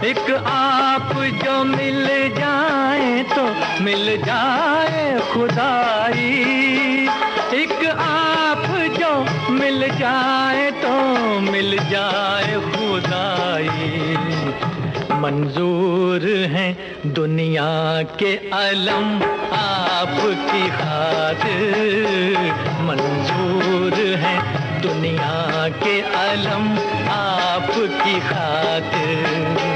एक आप जो मिल जाए तो मिल जाए खुदाई, एक आप जो मिल जाए तो मिल जाए खुदाई। मंजूर हैं दुनिया के अलम आपकी खातिर, मंजूर हैं दुनिया के अलम आपकी खातिर।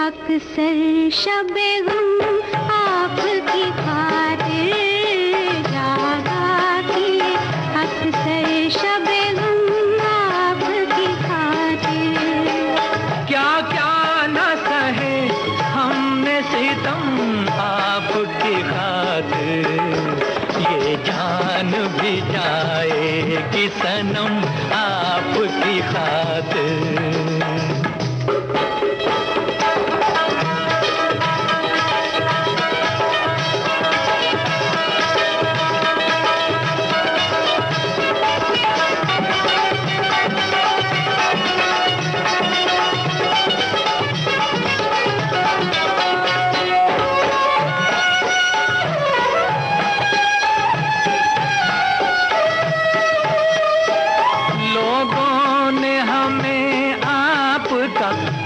अक्सर शबे गुम आपकी खातिर, जागा किए अक्सर शबे गुम आपकी खातिर। क्या क्या न सहे हमने सितम आपकी खातिर, ये जान भी जाएगी सनम आपकी खातिर।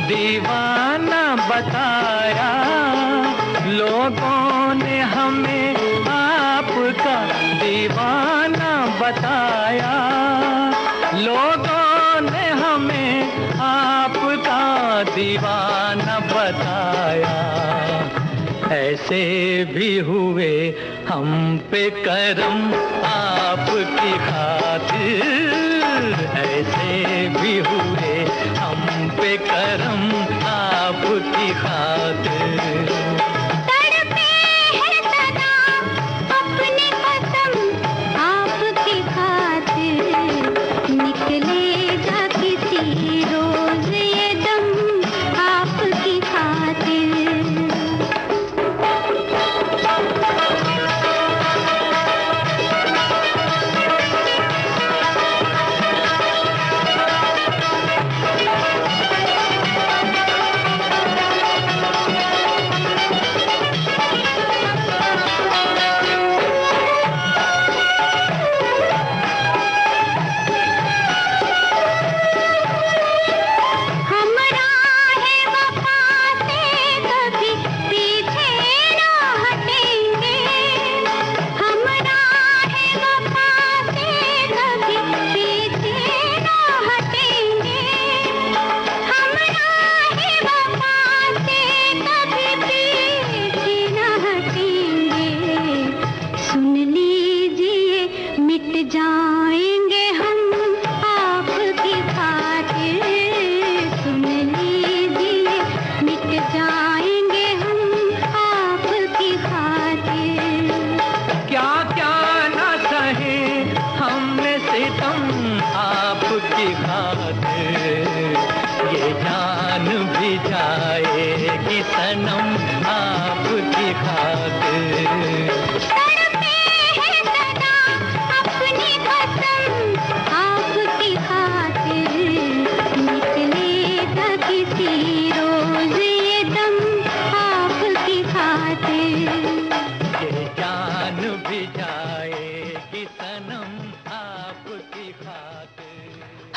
दीवाना बताया, लोगों ने हमें आपका दीवाना बताया, लोगों ने हमें आपका दीवाना बताया। ऐसे भी हुए हम पे करम आपकी खातिर, ऐसे भी हुए हम पे करम आपकी खातिर। तड़पे हैं सदा अपनी कसम आपकी खातिर, निकलेगा किसी रोज ये दम आपकी खातिर।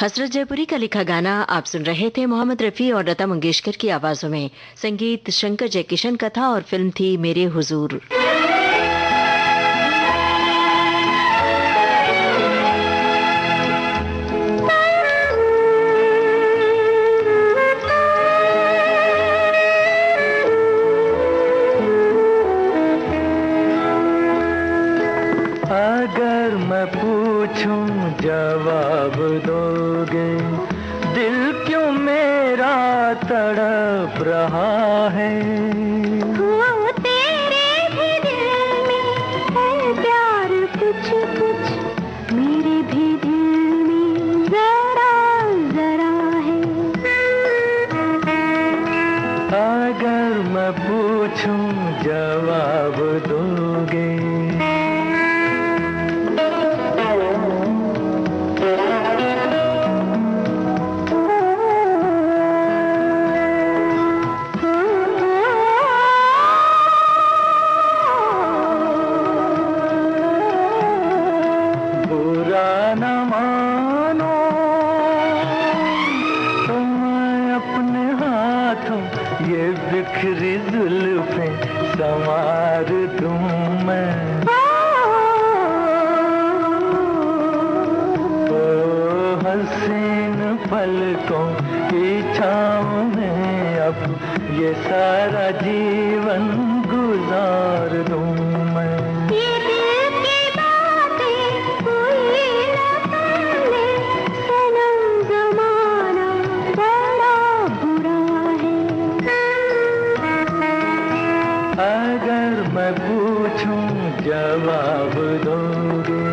हसरत जयपुरी का लिखा गाना आप सुन रहे थे मोहम्मद रफ़ी और लता मंगेशकर की आवाजों में। संगीत शंकर जयकिशन का था और फिल्म थी मेरे हुजूर। अगर मैं पूछूं जवाब दोगे, दिल क्यों मेरा तड़प रहा है? हो तेरे भी दिल में है प्यार कुछ कुछ, मेरे भी दिल में जरा जरा है। अगर मैं पूछूं जवाब दोगे, बिखरी जुल्फें संवार दूं मैं। ओ हसीन पलकों की छाँव में अब ये सारा जीवन गुजार दूं मैं। अगर मैं पूछूं जवाब दोगे,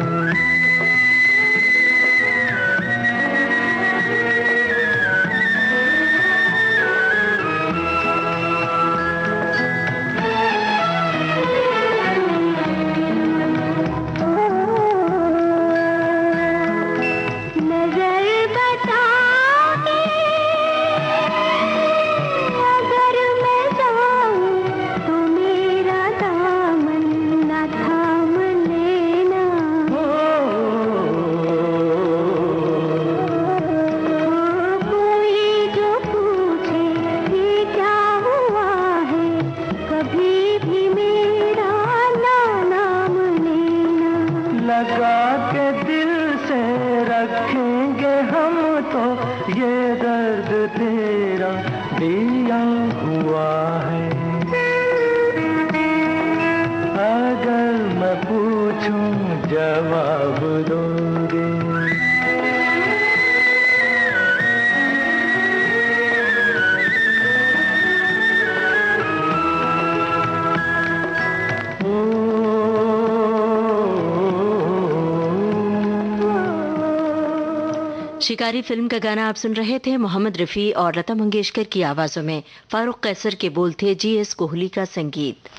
लगा के दिल से रखेंगे हम तो ये दर्द तेरा दिया हुआ है। अगर मैं पूछूं जवाब दोगे, शिकारी फिल्म का गाना आप सुन रहे थे मोहम्मद रफ़ी और लता मंगेशकर की आवाजों में। फारूक कैसर के बोल थे जीएस कोहली का संगीत।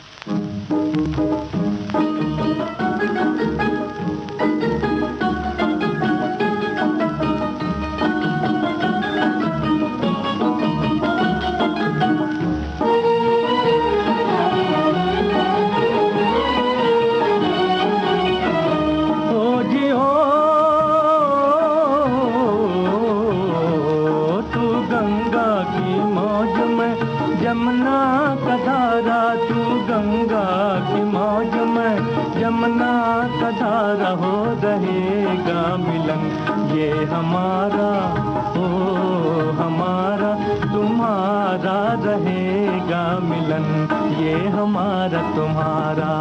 यमुना का धारा तू गंगा की मौज में, यमुना का धारा हो रहेगा मिलन ये हमारा, ओ हमारा तुम्हारा रहेगा मिलन ये हमारा तुम्हारा।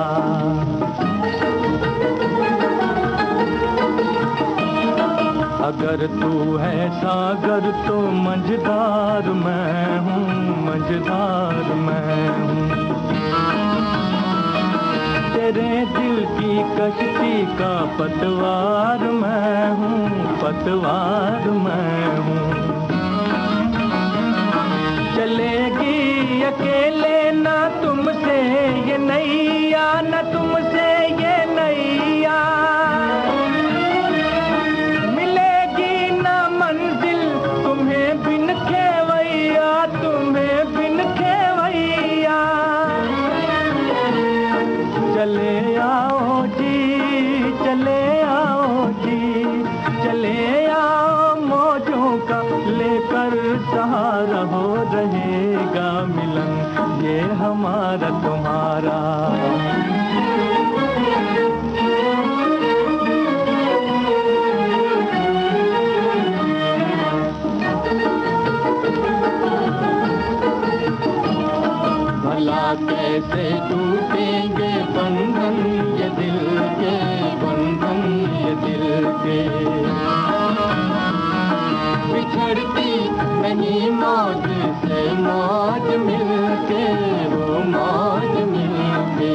अगर तू है सागर तो मझधार मैं हूँ, मझधार मैं हूँ। तेरे दिल की कश्ती का पतवार मैं हूँ, पतवार मैं हूँ। चलेगी अकेले ना तुमसे ये नैया, ना तुमसे ये नैया। चले आओ जी, चले आओ जी, चले आओ मौज तुम्हारा हो रहेगा मिलन, ये हमारा तुम्हारा। भला कैसे टूटेंगे बंधन ये दिल के, बंधन ये दिल के। बिछड़ती नहीं मौज से मौज मिलके, वो मौज मिलके।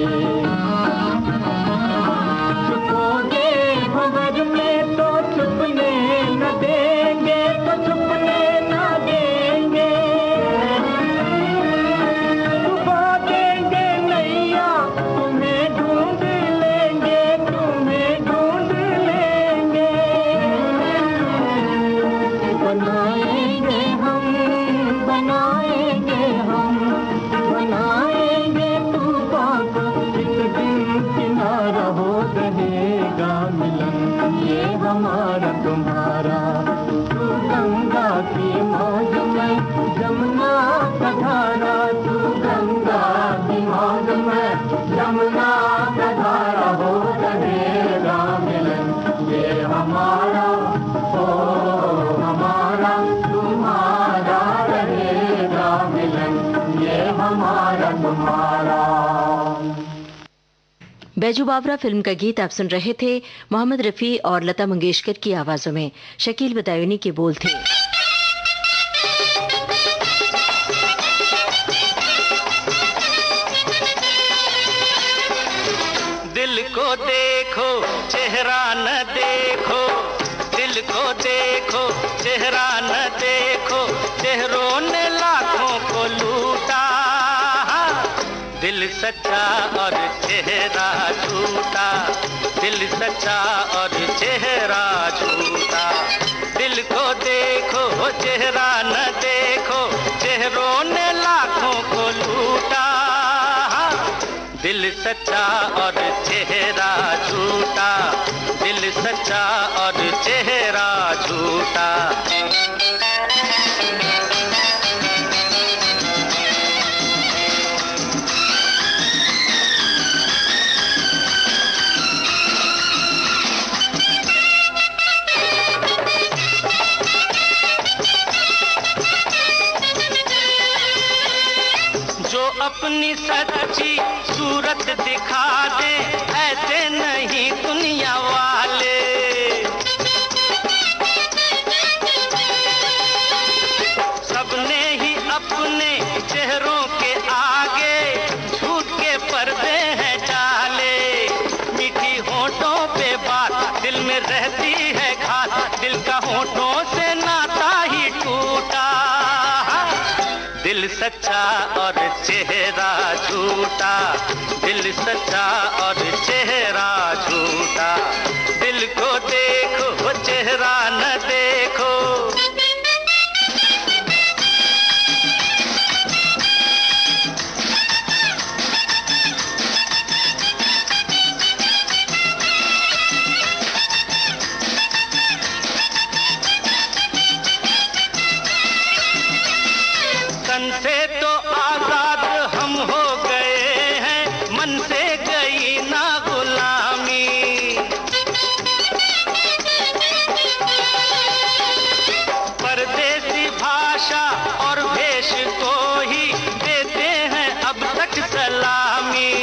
छुपोगे भंवर में तो छुपने न देंगे, तो छुपने न देंगे। छुपा देंगे नैया तुम्हें ढूंढ लेंगे, तुम्हें ढूंढ लेंगे। बनाएंगे हम, बनाएंगे हम, बनाएंगे तूफान को, एक दिन किनारा हो रहेगा मिलन, ये हमारा तुम्हारा। तू गंगा की मौज में जमुना का धारा, तू गंगा की मौज में जमुना का धारा हो रहेगा मिलन, ये हमारा हो हमारा तुम्हारा रहेगा मिलन, ये हमारा तुम्हारा। बैजू बावरा फिल्म का गीत आप सुन रहे थे। मोहम्मद रफी और लता मंगेशकर की आवाजों में शकील बदायूनी के बोल थे। दिल को देखो चेहरा न देखो, दिल को देखो चेहरा न देखो, चेहरों ने लाखों को लूटा। दिल सच्चा और चेहरा झूठा, दिल सच्चा और चेहरा झूठा। दिल को देखो चेहरा न देखो, चेहरों ने लाखों को लूटा। दिल सच्चा और चेहरा झूठा, दिल सच्चा और चेहरा झूठा। जो अपनी सच्ची सूरत दिखा दे, ऐसे नहीं दुनिया वाले। सबने ही अपने चेहरों के आगे झूठ के पर्दे हैं डाले। मीठी होठों पे बात दिल में रहती है घात, दिल का होठों से नाता ही टूटा। दिल सच्चा और चेहरा झूठा, दिल सच्चा और चेहरा झूठा। दिल को देखो चेहरा न देखो। तन से तो आजाद हम हो गए हैं, मन से गई ना गुलामी। परदेसी भाषा और भेष को ही देते हैं अब तक सलामी।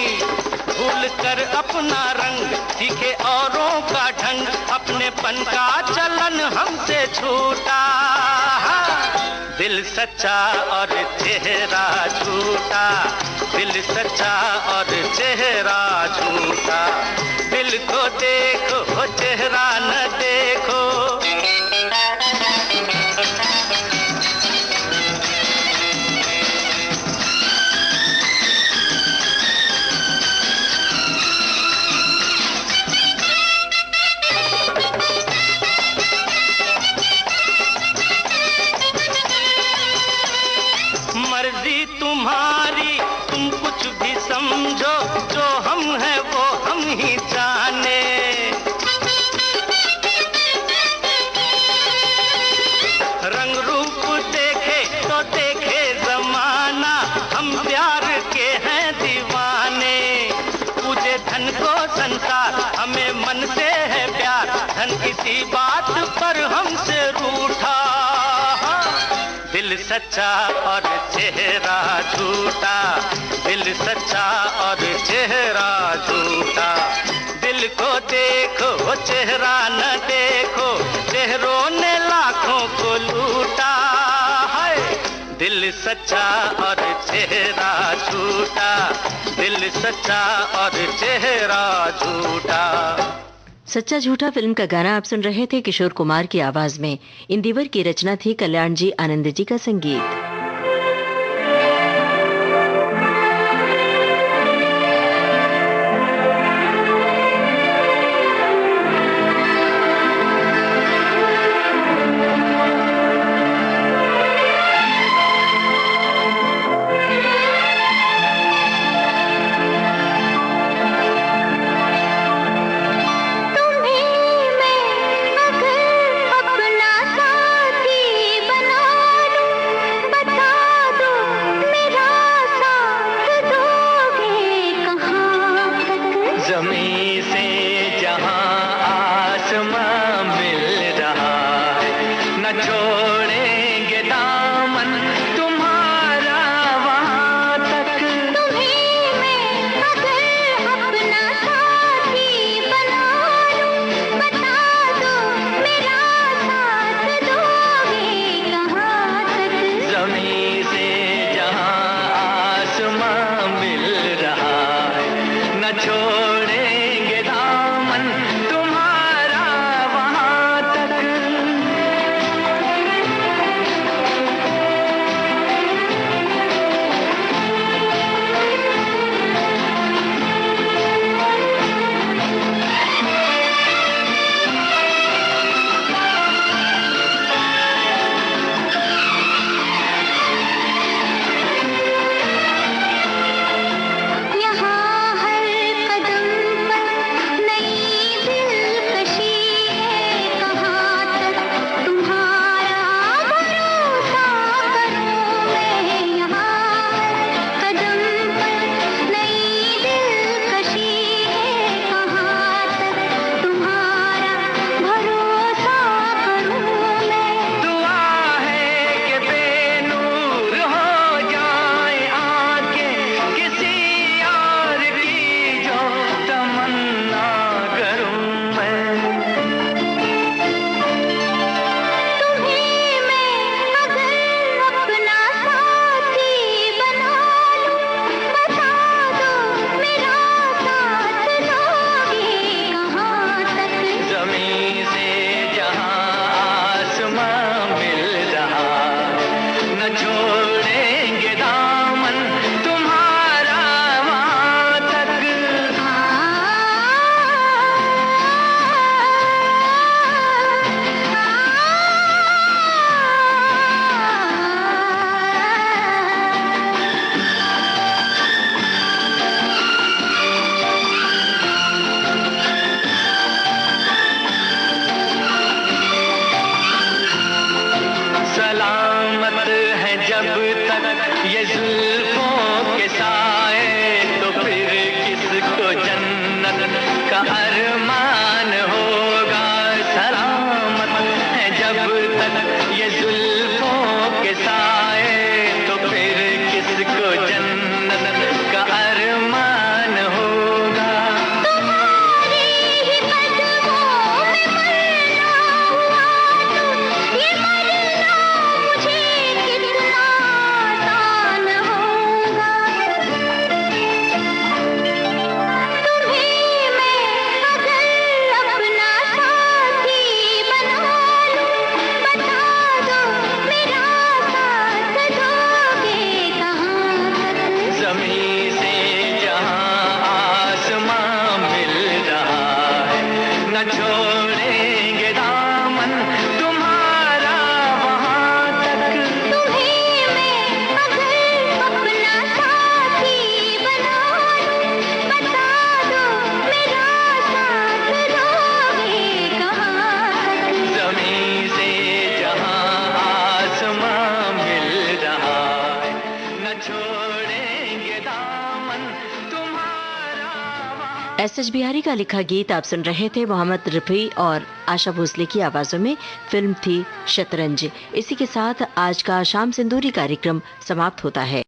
भूल कर अपना रंग सीखे औरों का ढंग, अपनेपन का चलन हमसे छूटा। दिल सच्चा और चेहरा झूठा, दिल सच्चा और चेहरा झूठा। दिल को देखो चेहरा न देखो। मर्जी तुम्हारी, तुम कुछ भी समझो, जो हम हैं वो हम ही जाने। रंग रूप देखे तो दिल सच्चा और चेहरा झूठा, दिल सच्चा और चेहरा झूठा। दिल को देखो चेहरा न देखो, चेहरों ने लाखों को लूटा है। दिल सच्चा और चेहरा झूठा, दिल सच्चा और चेहरा झूठा। सच्चा झूठा फिल्म का गाना आप सुन रहे थे किशोर कुमार की आवाज में। इंदिवर की रचना थी, कल्याण जी आनंद जी का संगीत। एस बिहारी का लिखा गीत आप सुन रहे थे। मोहम्मद रफी और आशा भोसले की आवाजों में फिल्म थी शतरंज। इसी के साथ आज का शाम सिंदूरी कार्यक्रम समाप्त होता है।